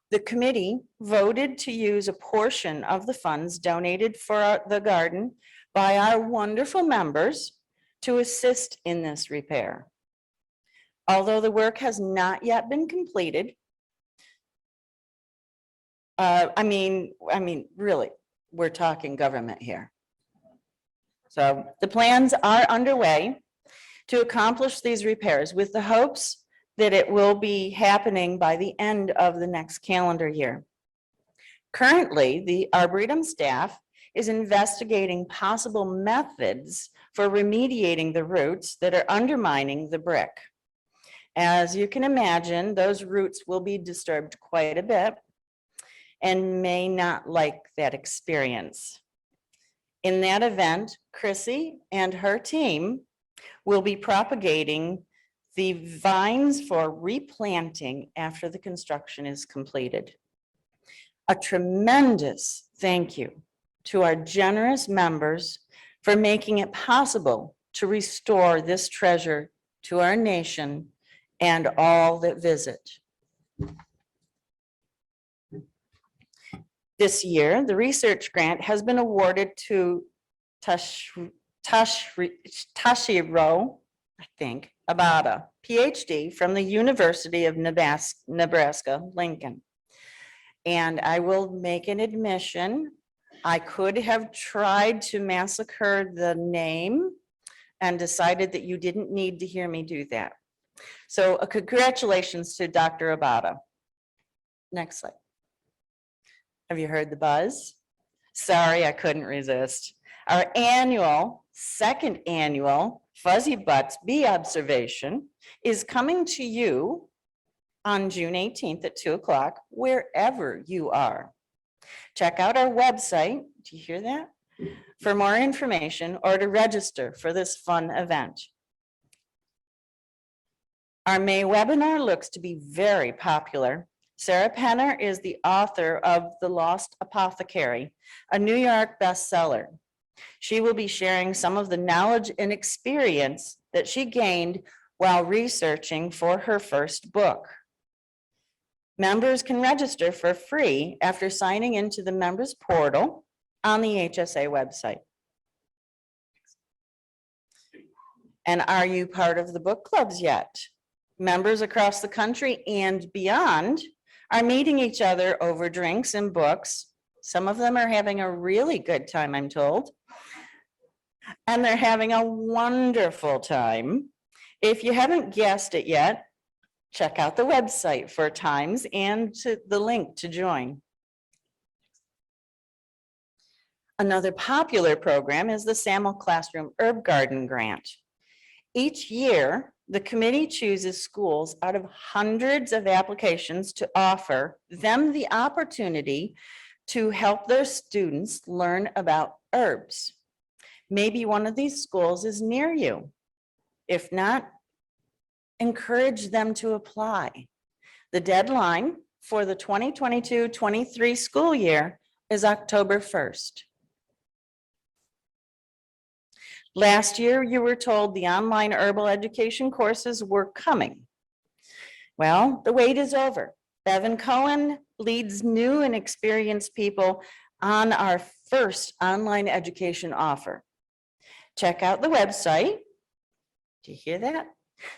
[SPEAKER 2] The committee voted to use a portion of the funds donated for the garden by our wonderful members to assist in this repair. Although the work has not yet been completed, really, we're talking government here. So the plans are underway to accomplish these repairs with the hopes that it will be happening by the end of the next calendar year. Currently, the Arboretum staff is investigating possible methods for remediating the roots that are undermining the brick. As you can imagine, those roots will be disturbed quite a bit and may not like that experience. In that event, Chrissy and her team will be propagating the vines for replanting after the construction is completed. A tremendous thank you to our generous members for making it possible to restore this treasure to our nation and all that visit. This year, the research grant has been awarded to Tashiro, I think, Abada, PhD from the University of Nebraska, Lincoln. And I will make an admission. I could have tried to massacre the name and decided that you didn't need to hear me do that. So congratulations to Dr. Abada. Next slide. Have you heard the buzz? Sorry, I couldn't resist. Our second annual Fuzzy Butts Bee Observation is coming to you on June 18th at 2 o'clock, wherever you are. Check out our website, do you hear that? For more information or to register for this fun event. Our May webinar looks to be very popular. Sarah Penner is the author of The Lost Apothecary, a New York bestseller. She will be sharing some of the knowledge and experience that she gained while researching for her first book. Members can register for free after signing into the members portal on the HSA website. And are you part of the book clubs yet? Members across the country and beyond are meeting each other over drinks and books. Some of them are having a really good time, I'm told. And they're having a wonderful time. If you haven't guessed it yet, check out the website for times and the link to join. Another popular program is the Samuel Classroom Herb Garden Grant. Each year, the committee chooses schools out of hundreds of applications to offer them the opportunity to help their students learn about herbs. Maybe one of these schools is near you. If not, encourage them to apply. The deadline for the 2022-23 school year is October 1st. Last year, you were told the online herbal education courses were coming. Well, the wait is over. Bevan Cohen leads new and experienced people on our first online education offer. Check out the website. Do you hear that?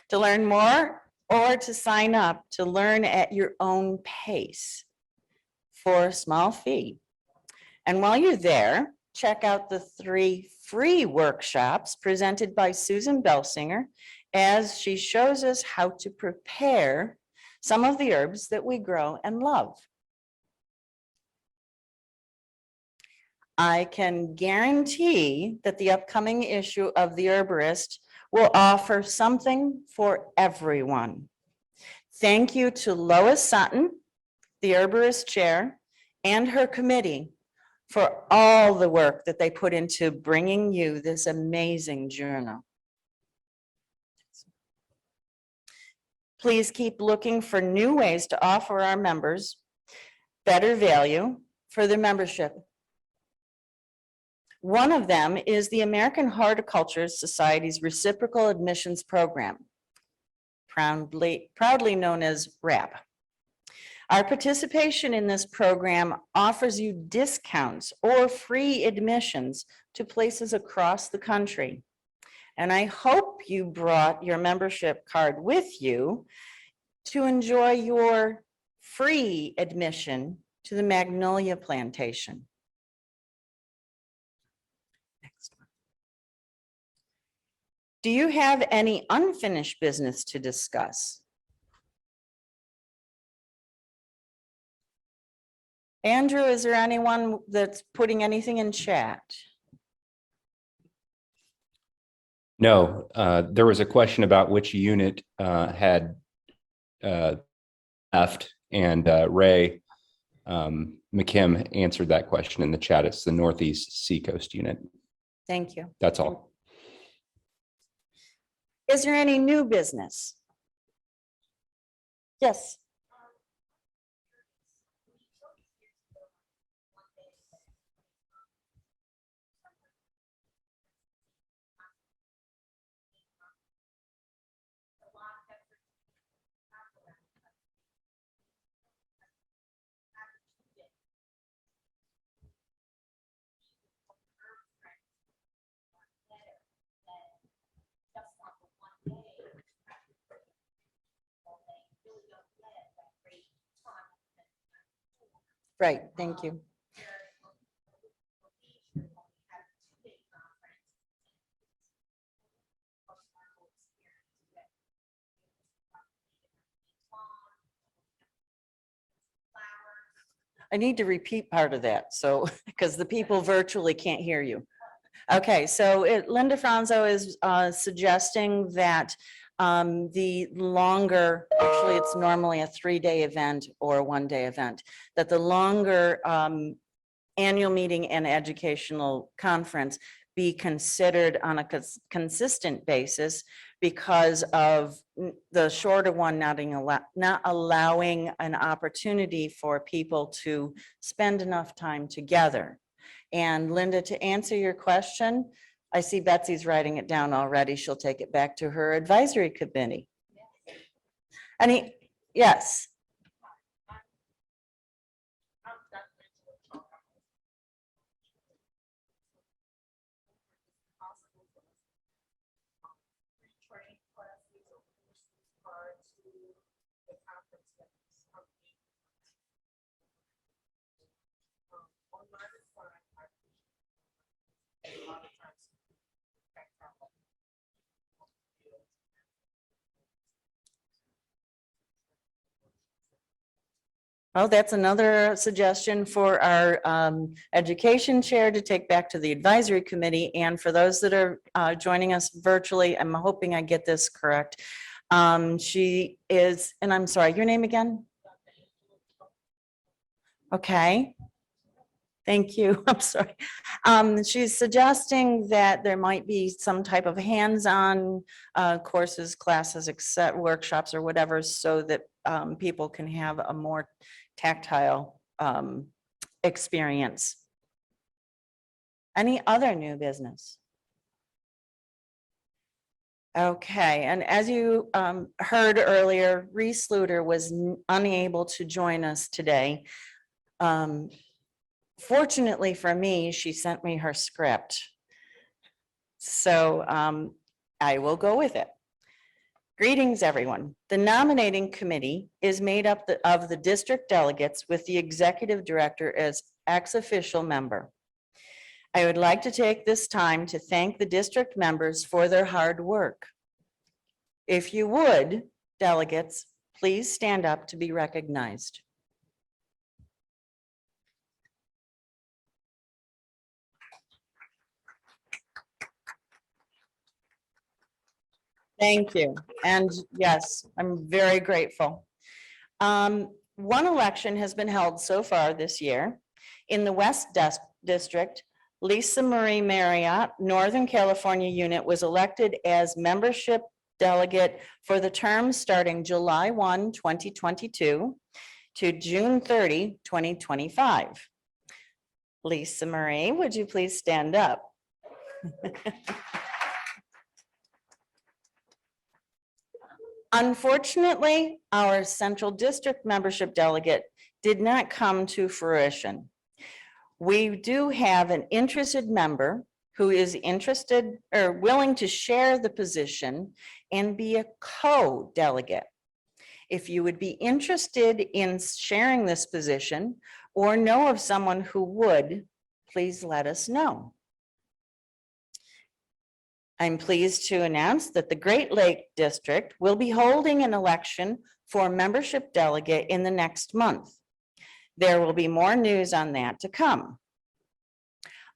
[SPEAKER 2] To learn more or to sign up to learn at your own pace for a small fee. And while you're there, check out the 3 free workshops presented by Susan Belsinger as she shows us how to prepare some of the herbs that we grow and love. I can guarantee that the upcoming issue of The Herborist will offer something for everyone. Thank you to Lois Sutton, the Herborist Chair, and her committee for all the work that they put into bringing you this amazing journal. Please keep looking for new ways to offer our members better value for their membership. One of them is the American Horticulture Society's Reciprocal Admissions Program, proudly known as RAP. Our participation in this program offers you discounts or free admissions to places across the country. And I hope you brought your membership card with you to enjoy your free admission to the Magnolia Plantation. Next one. Do you have any unfinished business to discuss? Andrew, is there anyone that's putting anything in chat?
[SPEAKER 5] No, there was a question about which unit had left, and Ray McKim answered that question in the chat. It's the Northeast Seacoast unit.
[SPEAKER 2] Thank you.
[SPEAKER 5] That's all.
[SPEAKER 2] Is there any new business? Yes. Right, thank you. I need to repeat part of that, so, because the people virtually can't hear you. Okay, so Linda Franzo is suggesting that the longer, actually, it's normally a 3-day event or a 1-day event, that the longer annual meeting and educational conference be considered on a consistent basis because of the shorter one not allowing an opportunity for people to spend enough time together. And Linda, to answer your question, I see Betsy's writing it down already. She'll take it back to her advisory committee. Yes. Well, that's another suggestion for our education chair to take back to the advisory committee. And for those that are joining us virtually, I'm hoping I get this correct. She is, and I'm sorry, your name again? Okay. Thank you. I'm sorry. She's suggesting that there might be some type of hands-on courses, classes, except workshops or whatever, so that people can have a more tactile experience. Any other new business? Okay, and as you heard earlier, Reese Luter was unable to join us today. Fortunately for me, she sent me her script. So I will go with it. Greetings, everyone. The nominating committee is made up of the district delegates with the executive director as ex officio member. I would like to take this time to thank the district members for their hard work. If you would, delegates, please stand up to be recognized. Thank you. And yes, I'm very grateful. One election has been held so far this year. In the West District, Lisa Marie Marriott, Northern California unit, was elected as membership delegate for the term starting July 1, 2022 to June 30, 2025. Lisa Marie, would you please stand up? Unfortunately, our Central District membership delegate did not come to fruition. We do have an interested member who is interested or willing to share the position and be a co-delegate. If you would be interested in sharing this position or know of someone who would, please let us know. I'm pleased to announce that the Great Lake District will be holding an election for membership delegate in the next month. There will be more news on that to come.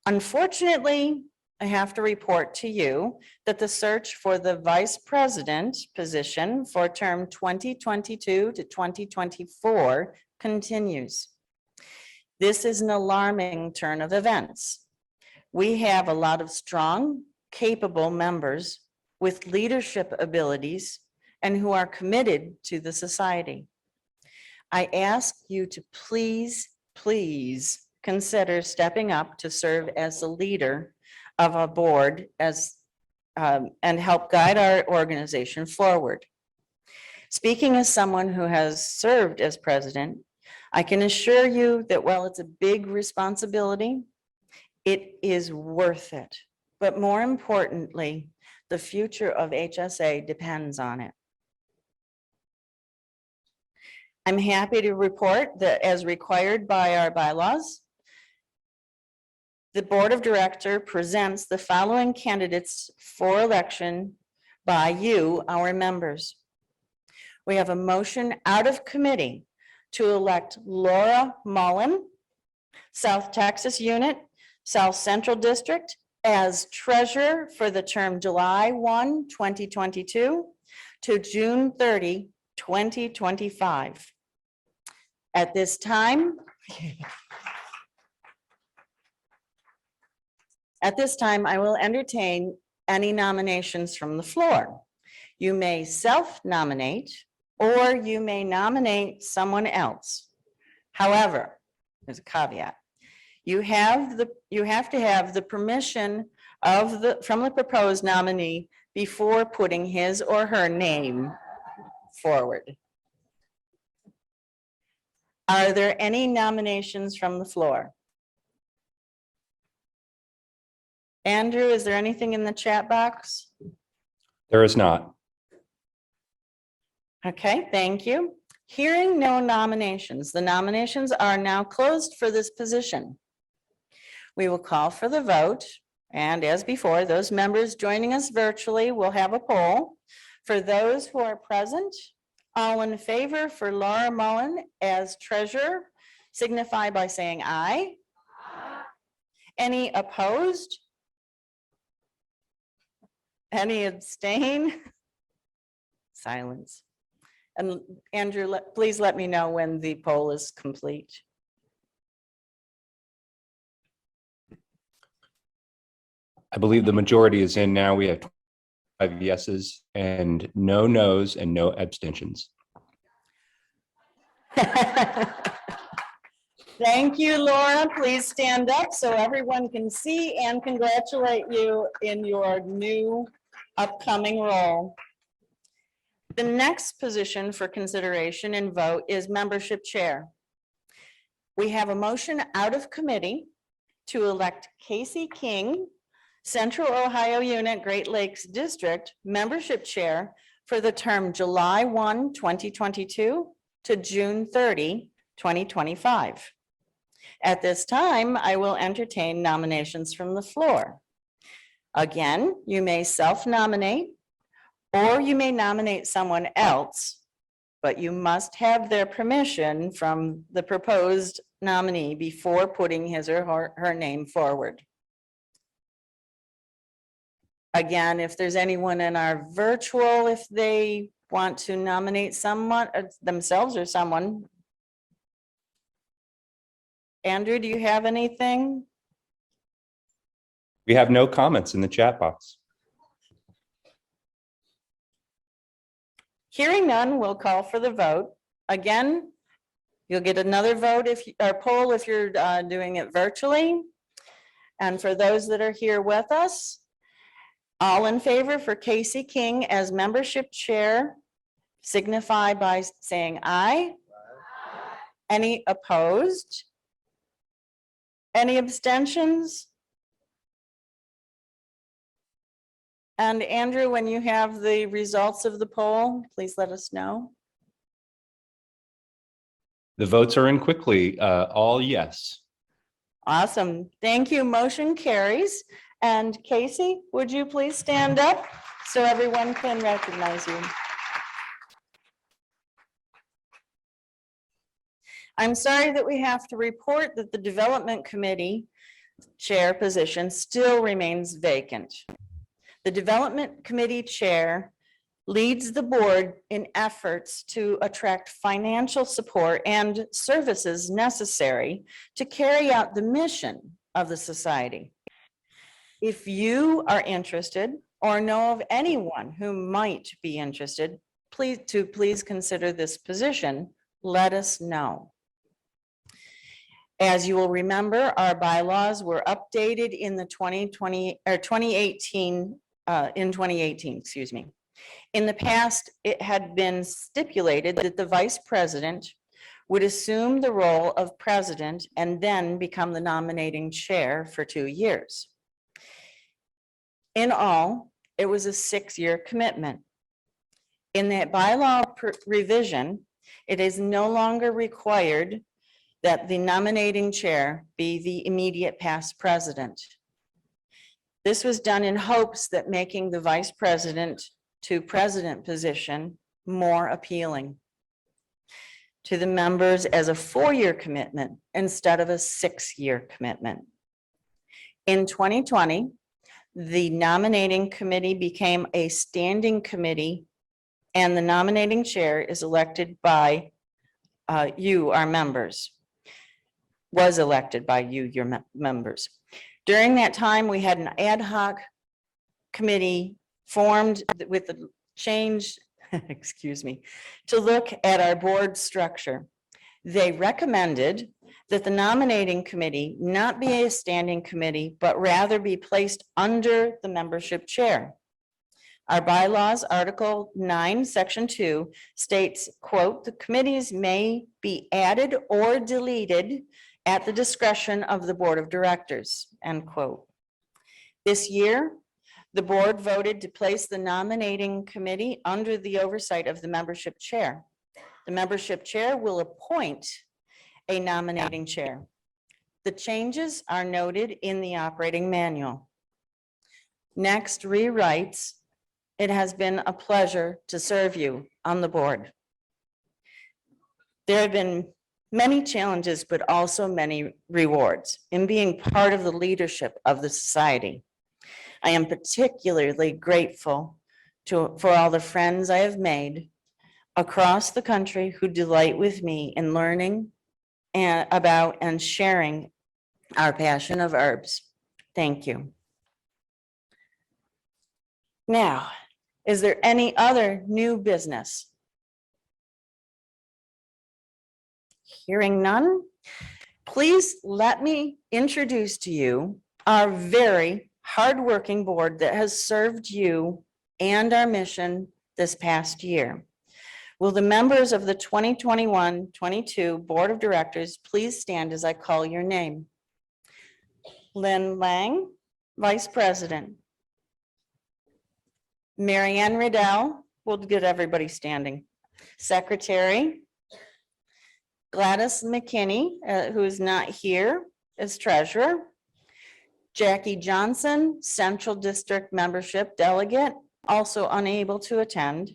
[SPEAKER 2] Unfortunately, I have to report to you that the search for the vice president position for term 2022 to 2024 continues. This is an alarming turn of events. We have a lot of strong, capable members with leadership abilities and who are committed to the society. I ask you to please consider stepping up to serve as the leader of a board and help guide our organization forward. Speaking as someone who has served as president, I can assure you that while it's a big responsibility, it is worth it. But more importantly, the future of HSA depends on it. I'm happy to report that as required by our bylaws, the Board of Directors presents the following candidates for election by you, our members. We have a motion out of committee to elect Laura Mullen, South Texas Unit, South Central District, as treasurer for the term July 1, 2022 to June 30, 2025. At this time, I will entertain any nominations from the floor. You may self-nominate or you may nominate someone else. However, there's a caveat. You have to have the permission from the proposed nominee before putting his or her name forward. Are there any nominations from the floor? Andrew, is there anything in the chat box?
[SPEAKER 5] There is not.
[SPEAKER 2] Okay, thank you. Hearing no nominations, the nominations are now closed for this position. We will call for the vote, and as before, those members joining us virtually will have a poll. For those who are present, all in favor for Laura Mullen as treasurer, signify by saying aye. Any opposed? Any abstain? Silence. And Andrew, please let me know when the poll is complete.
[SPEAKER 5] I believe the majority is in now. We have 5 yeses and no nos and no abstentions.
[SPEAKER 2] Thank you, Laura. Please stand up so everyone can see and congratulate you in your new upcoming role. The next position for consideration and vote is membership chair. We have a motion out of committee to elect Casey King, Central Ohio Unit, Great Lakes District Membership Chair for the term July 1, 2022 to June 30, 2025. At this time, I will entertain nominations from the floor. Again, you may self-nominate or you may nominate someone else, but you must have their permission from the proposed nominee before putting his or her name forward. Again, if there's anyone in our virtual, if they want to nominate someone, themselves or someone. Andrew, do you have anything?
[SPEAKER 5] We have no comments in the chat box.
[SPEAKER 2] Hearing none, we'll call for the vote. Again, you'll get another vote or poll if you're doing it virtually. And for those that are here with us, all in favor for Casey King as membership chair, signify by saying aye. Any opposed? Any abstentions? And Andrew, when you have the results of the poll, please let us know.
[SPEAKER 5] The votes are in quickly, all yes.
[SPEAKER 2] Awesome. Thank you. Motion carries. And Casey, would you please stand up so everyone can recognize you? I'm sorry that we have to report that the Development Committee chair position still remains vacant. The Development Committee chair leads the board in efforts to attract financial support and services necessary to carry out the mission of the society. If you are interested or know of anyone who might be interested, please consider this position. Let us know. As you will remember, our bylaws were updated in the 2018, excuse me. In the past, it had been stipulated that the vice president would assume the role of president and then become the nominating chair for 2 years. In all, it was a 6-year commitment. In that bylaw revision, it is no longer required that the nominating chair be the immediate past president. This was done in hopes that making the vice president to president position more appealing to the members as a 4-year commitment instead of a 6-year commitment. In 2020, the nominating committee became a standing committee and the nominating chair is elected by you, our members. Was elected by you, your members. During that time, we had an ad hoc committee formed with the change, excuse me, to look at our board structure. They recommended that the nominating committee not be a standing committee, but rather be placed under the membership chair. Our bylaws, Article 9, Section 2 states, quote, "The committees may be added or deleted at the discretion of the board of directors," end quote. This year, the board voted to place the nominating committee under the oversight of the membership chair. The membership chair will appoint a nominating chair. The changes are noted in the operating manual. Next, rewrites. It has been a pleasure to serve you on the board. There have been many challenges, but also many rewards in being part of the leadership of the society. I am particularly grateful for all the friends I have made across the country who delight with me in learning about and sharing our passion of herbs. Thank you. Now, is there any other new business? Hearing none, please let me introduce to you our very hardworking board that has served you and our mission this past year. Will the members of the 2021-22 Board of Directors please stand as I call your name? Lynn Lang, Vice President. Marianne Riddell, we'll get everybody standing. Secretary. Gladys McKinney, who is not here, as Treasurer. Jackie Johnson, Central District Membership Delegate, also unable to attend.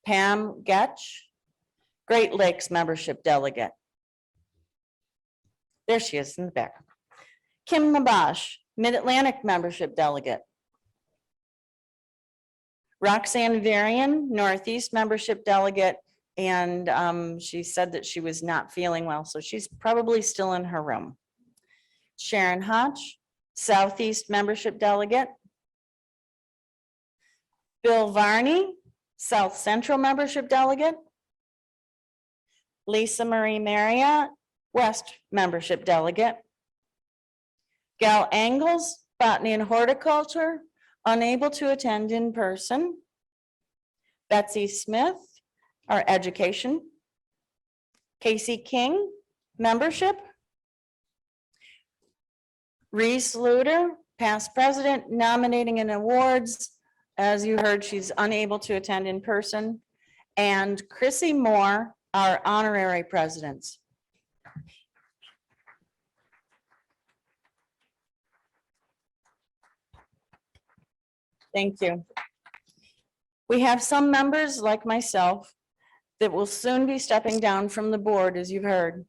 [SPEAKER 2] Pam Getch, Great Lakes Membership Delegate. There she is in the back. Kim Mabash, Mid-Atlantic Membership Delegate. Roxanne Varian, Northeast Membership Delegate, and she said that she was not feeling well, so she's probably still in her room. Sharon Hodge, Southeast Membership Delegate. Bill Varney, South Central Membership Delegate. Lisa Marie Marriott, West Membership Delegate. Gal Angles, Botany and Horticulture, unable to attend in person. Betsy Smith, our Education. Casey King, Membership. Reese Luter, Past President, Nominating and Awards. As you heard, she's unable to attend in person. And Chrissy Moore, our Honorary Presidents. Thank you. We have some members like myself that will soon be stepping down from the board, as you've heard.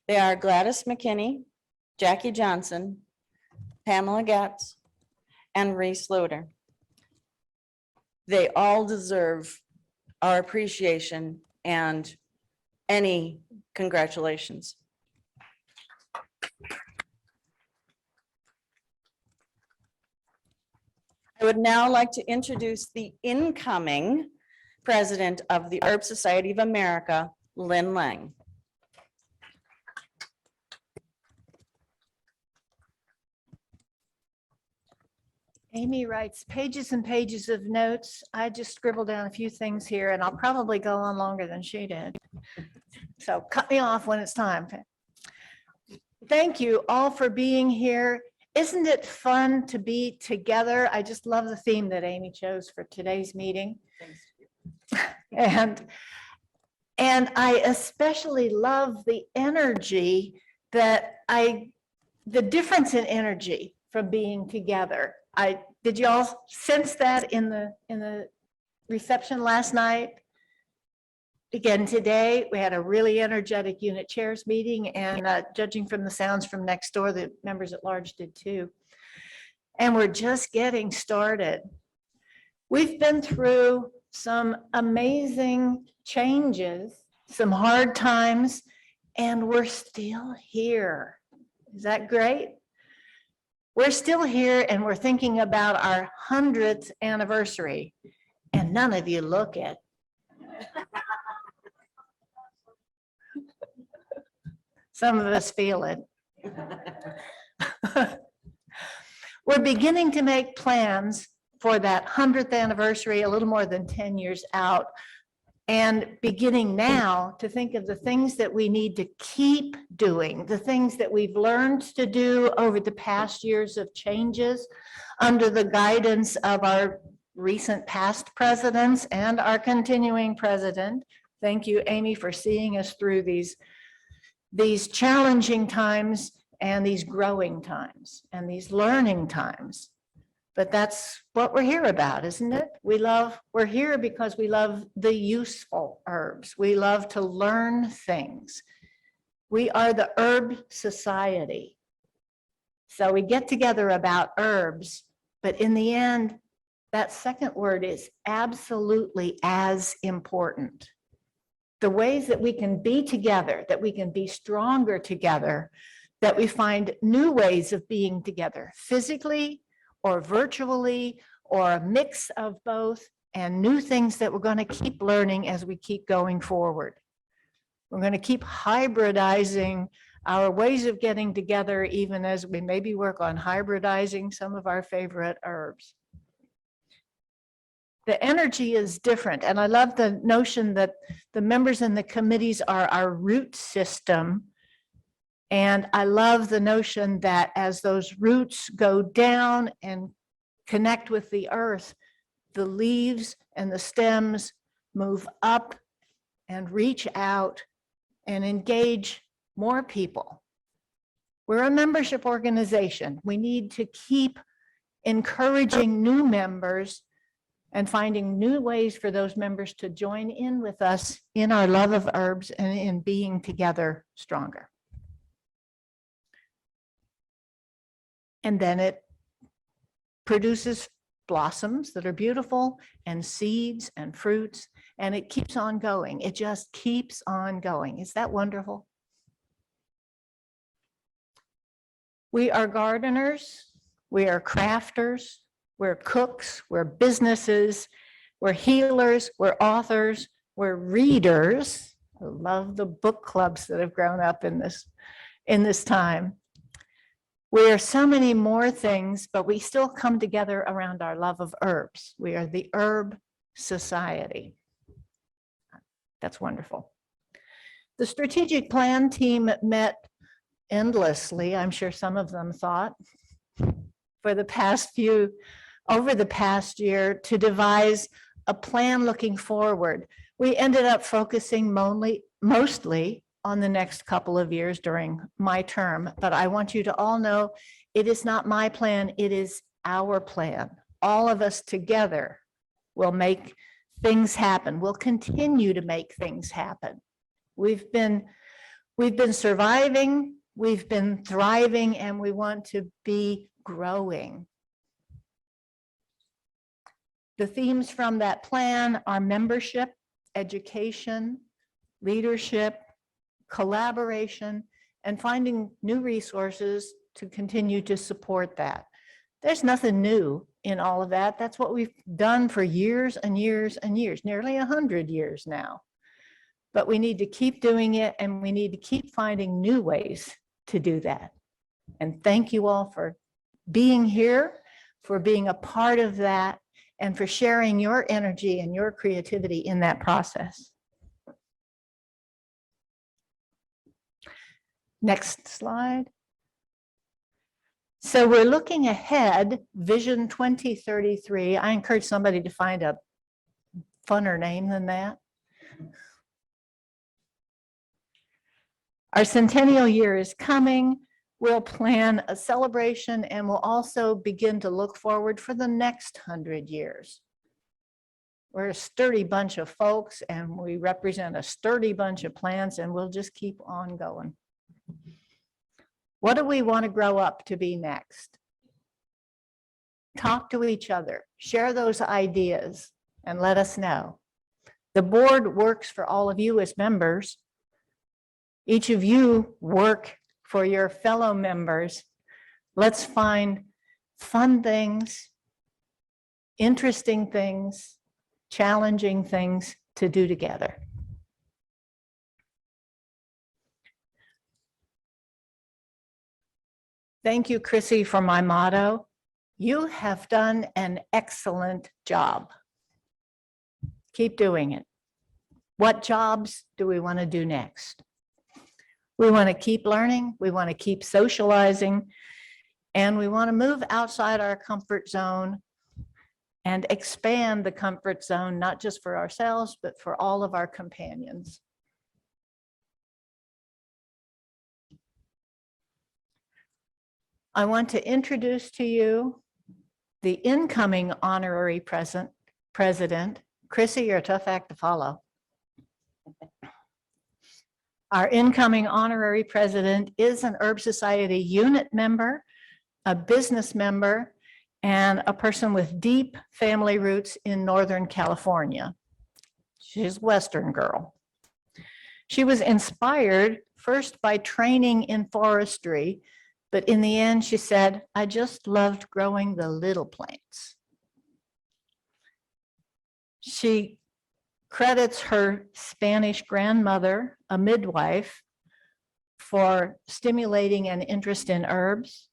[SPEAKER 2] They are Gladys McKinney, Jackie Johnson, Pamela Getz, and Reese Loader. They all deserve our appreciation and any congratulations. I would now like to introduce the incoming president of the Herb Society of America, Lynn Lang.
[SPEAKER 7] Amy writes pages and pages of notes. I just scribbled down a few things here and I'll probably go on longer than she did. So cut me off when it's time. Thank you all for being here. Isn't it fun to be together? I just love the theme that Amy chose for today's meeting. And I especially love the energy the difference in energy from being together. Did you all sense that in the reception last night? Again, today, we had a really energetic unit chairs meeting, and judging from the sounds from next door, the members at large did too. And we're just getting started. We've been through some amazing changes, some hard times, and we're still here. Is that great? We're still here and we're thinking about our 100th anniversary, and none of you look it. Some of us feel it. We're beginning to make plans for that 100th anniversary, a little more than 10 years out, and beginning now to think of the things that we need to keep doing, the things that we've learned to do over the past years of changes under the guidance of our recent past presidents and our continuing president. Thank you, Amy, for seeing us through these challenging times and these growing times and these learning times. But that's what we're here about, isn't it? We're here because we love the useful herbs. We love to learn things. We are the Herb Society. So we get together about herbs, but in the end, that second word is absolutely as important. The ways that we can be together, that we can be stronger together, that we find new ways of being together physically or virtually or a mix of both, and new things that we're going to keep learning as we keep going forward. We're going to keep hybridizing our ways of getting together, even as we maybe work on hybridizing some of our favorite herbs. The energy is different, and I love the notion that the members in the committees are our root system. And I love the notion that as those roots go down and connect with the earth, the leaves and the stems move up and reach out and engage more people. We're a membership organization. We need to keep encouraging new members and finding new ways for those members to join in with us in our love of herbs and in being together stronger. And then it produces blossoms that are beautiful and seeds and fruits, and it keeps on going. It just keeps on going. Is that wonderful? We are gardeners, we are crafters, we're cooks, we're businesses, we're healers, we're authors, we're readers. I love the book clubs that have grown up in this time. We are so many more things, but we still come together around our love of herbs. We are the Herb Society. That's wonderful. The strategic plan team met endlessly, I'm sure some of them thought, over the past year to devise a plan looking forward. We ended up focusing mostly on the next couple of years during my term, but I want you to all know it is not my plan, it is our plan. All of us together will make things happen. We'll continue to make things happen. We've been surviving, we've been thriving, and we want to be growing. The themes from that plan are membership, education, leadership, collaboration, and finding new resources to continue to support that. There's nothing new in all of that. That's what we've done for years and years and years, nearly 100 years now. But we need to keep doing it, and we need to keep finding new ways to do that. And thank you all for being here, for being a part of that, and for sharing your energy and your creativity in that process. Next slide. So we're looking ahead, Vision 2033. I encourage somebody to find a funner name than that. Our centennial year is coming. We'll plan a celebration, and we'll also begin to look forward for the next 100 years. We're a sturdy bunch of folks, and we represent a sturdy bunch of plans, and we'll just keep on going. What do we want to grow up to be next? Talk to each other, share those ideas, and let us know. The board works for all of you as members. Each of you work for your fellow members. Let's find fun things, interesting things, challenging things to do together. Thank you, Chrissy, for my motto. You have done an excellent job. Keep doing it. What jobs do we want to do next? We want to keep learning, we want to keep socializing, and we want to move outside our comfort zone and expand the comfort zone, not just for ourselves, but for all of our companions. I want to introduce to you the incoming honorary president. Chrissy, you're a tough act to follow. Our incoming honorary president is an Herb Society unit member, a business member, and a person with deep family roots in Northern California. She's a Western girl. She was inspired first by training in forestry, but in the end, she said, I just loved growing the little plants. She credits her Spanish grandmother, a midwife, for stimulating an interest in herbs.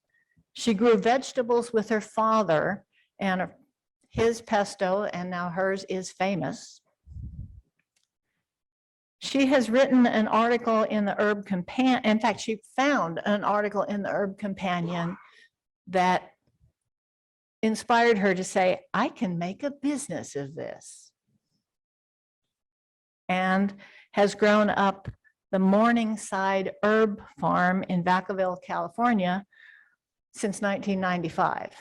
[SPEAKER 7] She grew vegetables with her father, and his pesto, and now hers, is famous. She has written an article in the Herb Companion. In fact, she found an article in the Herb Companion that inspired her to say, I can make a business of this. And has grown up the Morningside Herb Farm in Vacaville, California since 1995.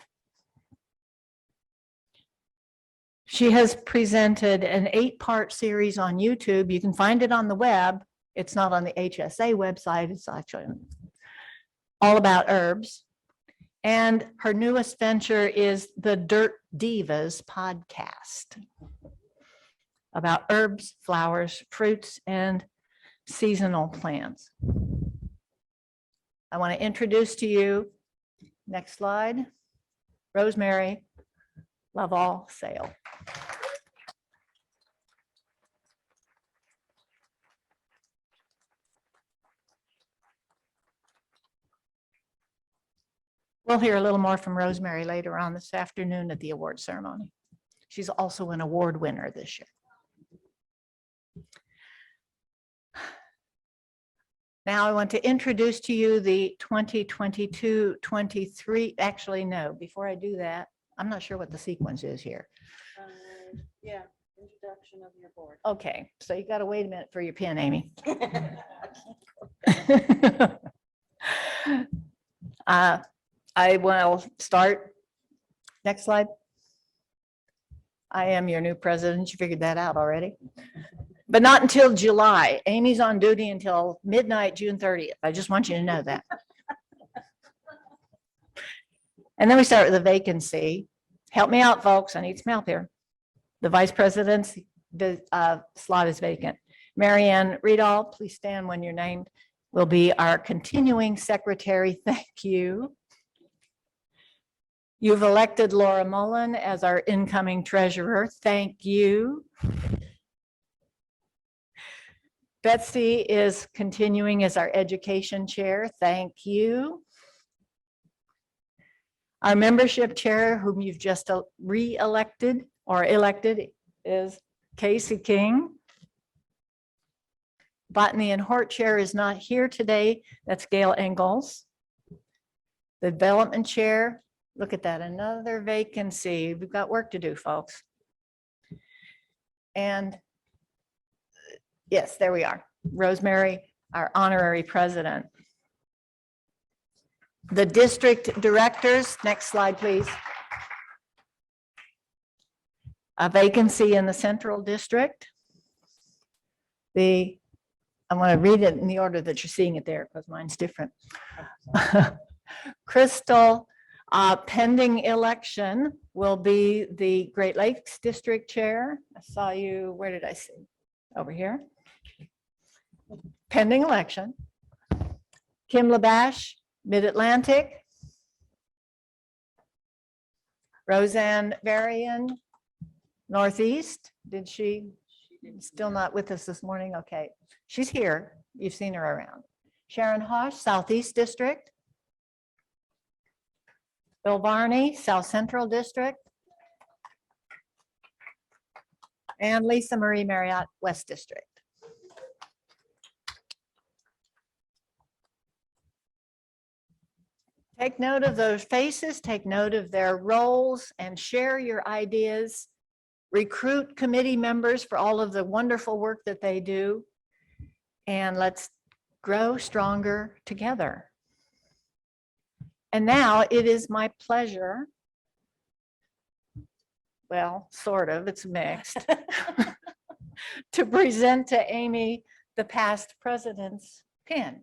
[SPEAKER 7] She has presented an 8-part series on YouTube. You can find it on the web. It's not on the HSA website. It's actually all about herbs. And her newest venture is the Dirt Divas podcast about herbs, flowers, fruits, and seasonal plants. I want to introduce to you, next slide, Rosemary Laval Sale. We'll hear a little more from Rosemary later on this afternoon at the award ceremony. She's also an award winner this year. Now I want to introduce to you the 2022-23, actually, no, before I do that, I'm not sure what the sequence is here.
[SPEAKER 2] Yeah, introduction of your board.
[SPEAKER 7] Okay, so you got to wait a minute for your pen, Amy. I will start. Next slide. I am your new president. You figured that out already. But not until July. Amy's on duty until midnight, June 30th. I just want you to know that. And then we start with the vacancy. Help me out, folks. I need some help here. The vice president's slot is vacant. Marianne Riedel, please stand when you're named, will be our continuing secretary. Thank you. You've elected Laura Mullen as our incoming treasurer. Thank you. Betsy is continuing as our education chair. Thank you. Our membership chair, whom you've just re-elected or elected, is Casey King. Botany and Hort chair is not here today. That's Gail Ingalls. The development chair, look at that, another vacancy. We've got work to do, folks. And yes, there we are. Rosemary, our honorary president. The district directors, next slide, please. A vacancy in the Central District. I want to read it in the order that you're seeing it there because mine's different. Crystal, pending election, will be the Great Lakes District Chair. I saw you, where did I see? Over here. Pending election. Kim Labash, Mid-Atlantic. Roseanne Varian, Northeast. Did she? Still not with us this morning? Okay. She's here. You've seen her around. Sharon Hosh, Southeast District. Bill Varney, South Central District. And Lisa Marie Marriott, West District. Take note of those faces, take note of their roles, and share your ideas. Recruit committee members for all of the wonderful work that they do. And let's grow stronger together. And now it is my pleasure, well, sort of, it's mixed, to present to Amy the past president's pin.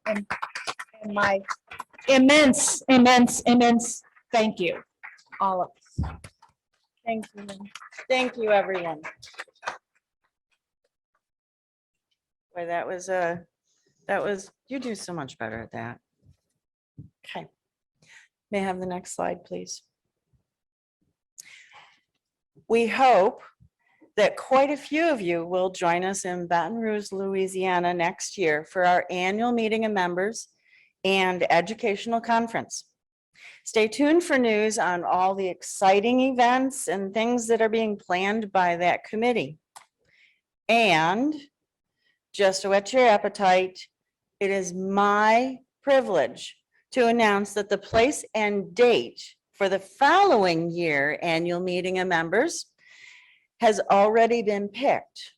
[SPEAKER 7] And my immense thank you, all of us.
[SPEAKER 2] Thank you. Thank you, everyone. Boy, that was, you do so much better at that. Okay. May I have the next slide, please? We hope that quite a few of you will join us in Baton Rouge, Louisiana next year for our annual meeting of members and educational conference. Stay tuned for news on all the exciting events and things that are being planned by that committee. And just to whet your appetite, it is my privilege to announce that the place and date for the following year annual meeting of members has already been picked.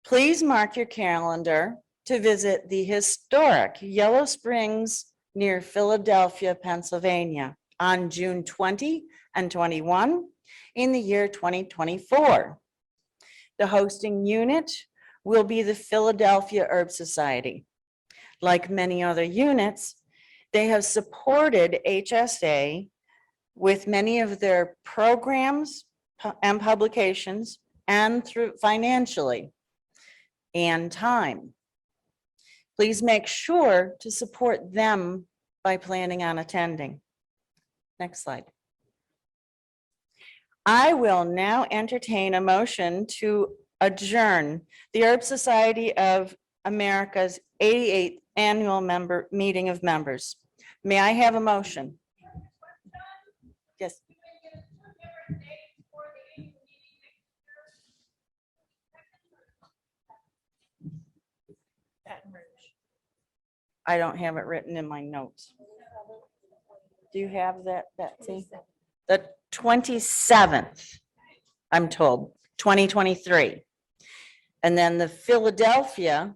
[SPEAKER 2] Please mark your calendar to visit the historic Yellow Springs near Philadelphia, Pennsylvania on June 20 and 21 in the year 2024. The hosting unit will be the Philadelphia Herb Society. Like many other units, they have supported HSA with many of their programs and publications and through financially and time. Please make sure to support them by planning on attending. Next slide. I will now entertain a motion to adjourn the Herb Society of America's 88th annual meeting of members. May I have a motion? Yes. I don't have it written in my notes. Do you have that, Betsy? The 27th, I'm told, 2023. And then the Philadelphia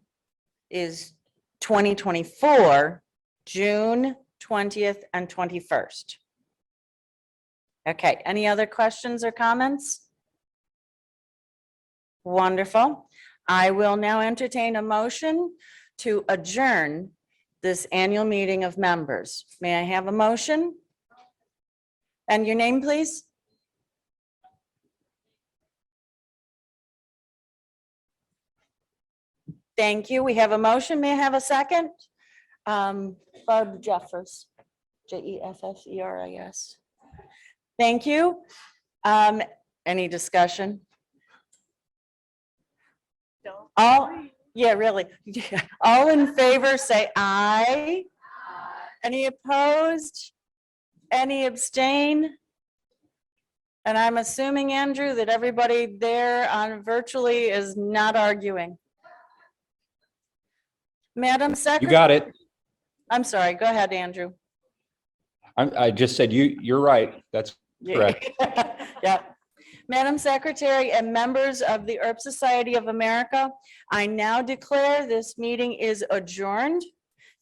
[SPEAKER 2] is 2024, June 20th and 21st. Okay, any other questions or comments? Wonderful. I will now entertain a motion to adjourn this annual meeting of members. May I have a motion? And your name, please? Thank you. We have a motion. May I have a second? Barb Jeffers, Jeffers. Thank you. Any discussion? All, yeah, really. All in favor, say aye. Any opposed? Any abstain? And I'm assuming, Andrew, that everybody there on virtually is not arguing. Madam
[SPEAKER 5] You
[SPEAKER 2] Secretary.
[SPEAKER 5] got it.
[SPEAKER 2] I'm sorry, go ahead, Andrew.
[SPEAKER 5] I just said you're right. That's correct.
[SPEAKER 2] Yeah. Madam Secretary and members of the Herb Society of America, I now declare this meeting is adjourned.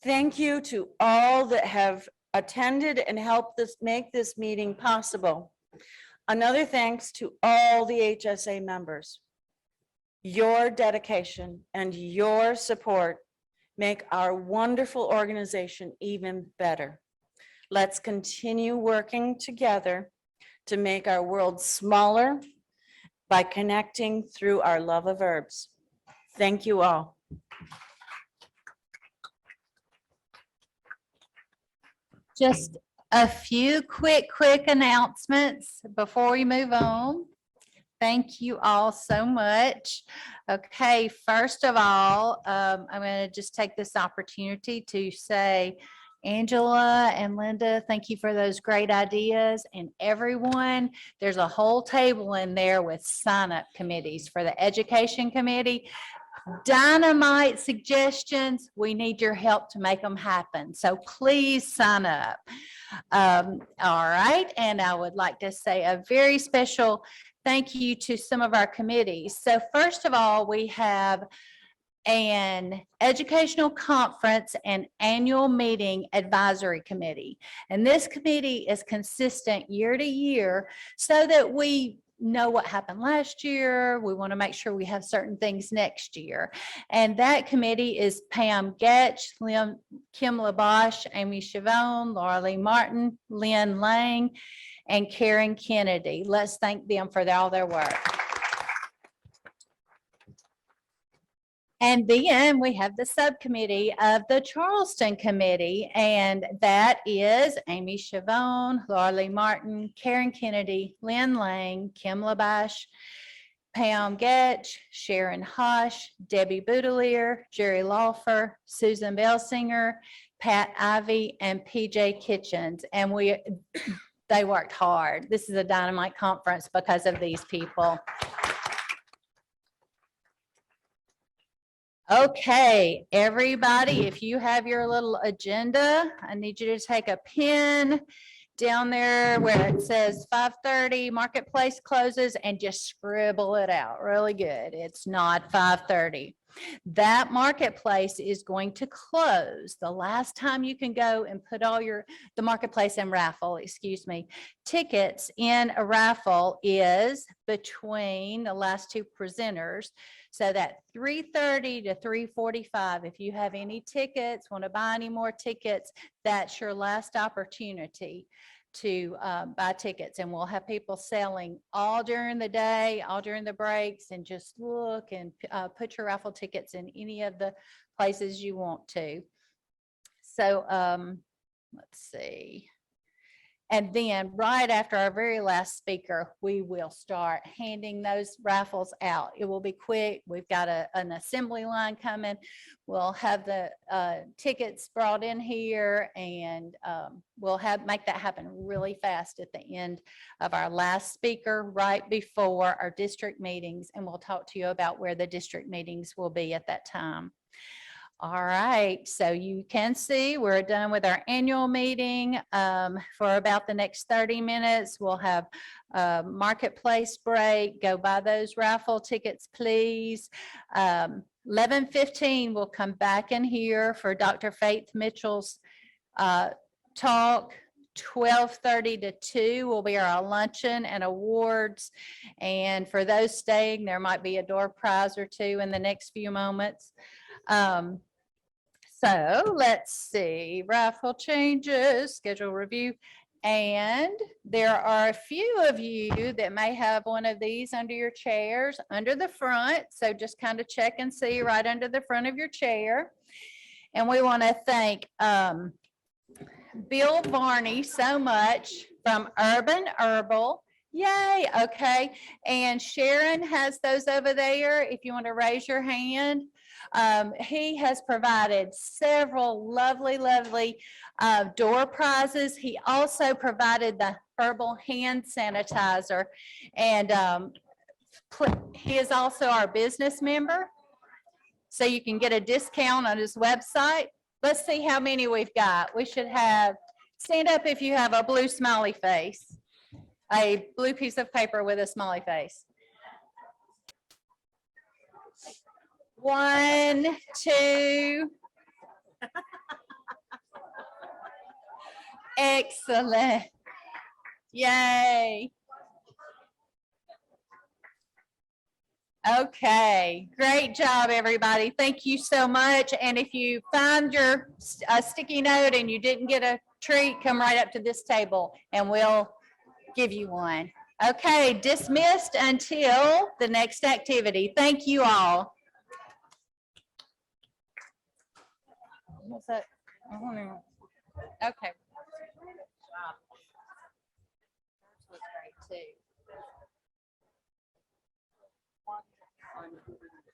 [SPEAKER 2] Thank you to all that have attended and helped make this meeting possible. Another thanks to all the HSA members. Your dedication and your support make our wonderful organization even better. Let's continue working together to make our world smaller by connecting through our love of herbs. Thank you all.
[SPEAKER 7] Just a few quick announcements before we move on. Thank you all so much. Okay, first of all, I'm going to just take this opportunity to say, Angela and Linda, thank you for those great ideas. And everyone, there's a whole table in there with sign-up committees for the education committee. Dynamite suggestions. We need your help to make them happen. So please sign up. All right. And I would like to say a very special thank you to some of our committees. So first of all, we have an educational conference and annual meeting advisory committee. And this committee is consistent year to year so that we know what happened last year. We want to make sure we have certain things next year. And that committee is Pam Getch, Kim LaBosch, Amy Chavone, Laura Lee Martin, Lynn Lang, and Karen Kennedy. Let's thank them for all their work.
[SPEAKER 9] And then we have the subcommittee of the Charleston Committee, and that is Amy Chavone, Laura Lee Martin, Karen Kennedy, Lynn Lang, Kim Labash, Pam Getch, Sharon Hosh, Debbie Boudelier, Jerry Lawfer, Susan Belsinger, Pat Ivy, and PJ Kitchens. And they worked hard. This is a dynamite conference because of these people. Okay, everybody, if you have your little agenda, I need you to take a pen down there where it says 5:30 marketplace closes and just scribble it out really good. It's not 5:30. That marketplace is going to close. The last time you can go and put all the marketplace and raffle, excuse me, tickets in a raffle is between the last two presenters. So that 3:30 to 3:45, if you have any tickets, want to buy any more tickets, that's your last opportunity to buy tickets. And we'll have people selling all during the day, all during the breaks, and just look and put your raffle tickets in any of the places you want to. So let's see. And then right after our very last speaker, we will start handing those raffles out. It will be quick. We've got an assembly line coming. We'll have the tickets brought in here, and we'll make that happen really fast at the end of our last speaker, right before our district meetings. And we'll talk to you about where the district meetings will be at that time. All right, so you can see we're done with our annual meeting for about the next 30 minutes. We'll have a marketplace break. Go buy those raffle tickets, please. 11:15, we'll come back in here for Dr. Faith Mitchell's talk. 12:30 to 2 will be our luncheon and awards. And for those staying, there might be a door prize or two in the next few moments. So let's see, raffle changes, schedule review. And there are a few of you that may have one of these under your chairs, under the front. So just kind of check and see right under the front of your chair. And we want to thank Bill Varney so much from Urban Herbal. Yay, okay. And Sharon has those over there if you want to raise your hand. He has provided several lovely door prizes. He also provided the herbal hand sanitizer, and he is also our business member, so you can get a discount on his website. Let's see how many we've got. We should have, stand up if you have a blue smiley face, a blue piece of paper with a smiley face. 1, 2. Excellent. Yay. Okay, great job, everybody. Thank you so much. And if you find your sticky note and you didn't get a treat, come right up to this table and we'll give you one. Okay, dismissed until the next activity. Thank you all. What's that? Okay.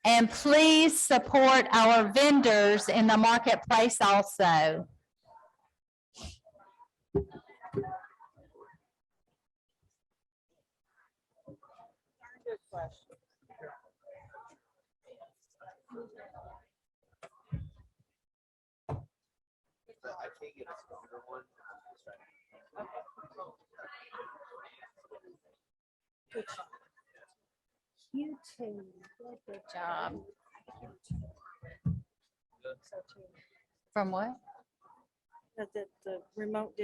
[SPEAKER 9] And please support our vendors in the marketplace also.
[SPEAKER 6] I can't get a stronger one.
[SPEAKER 9] You too. Good job. From what?
[SPEAKER 2] The remote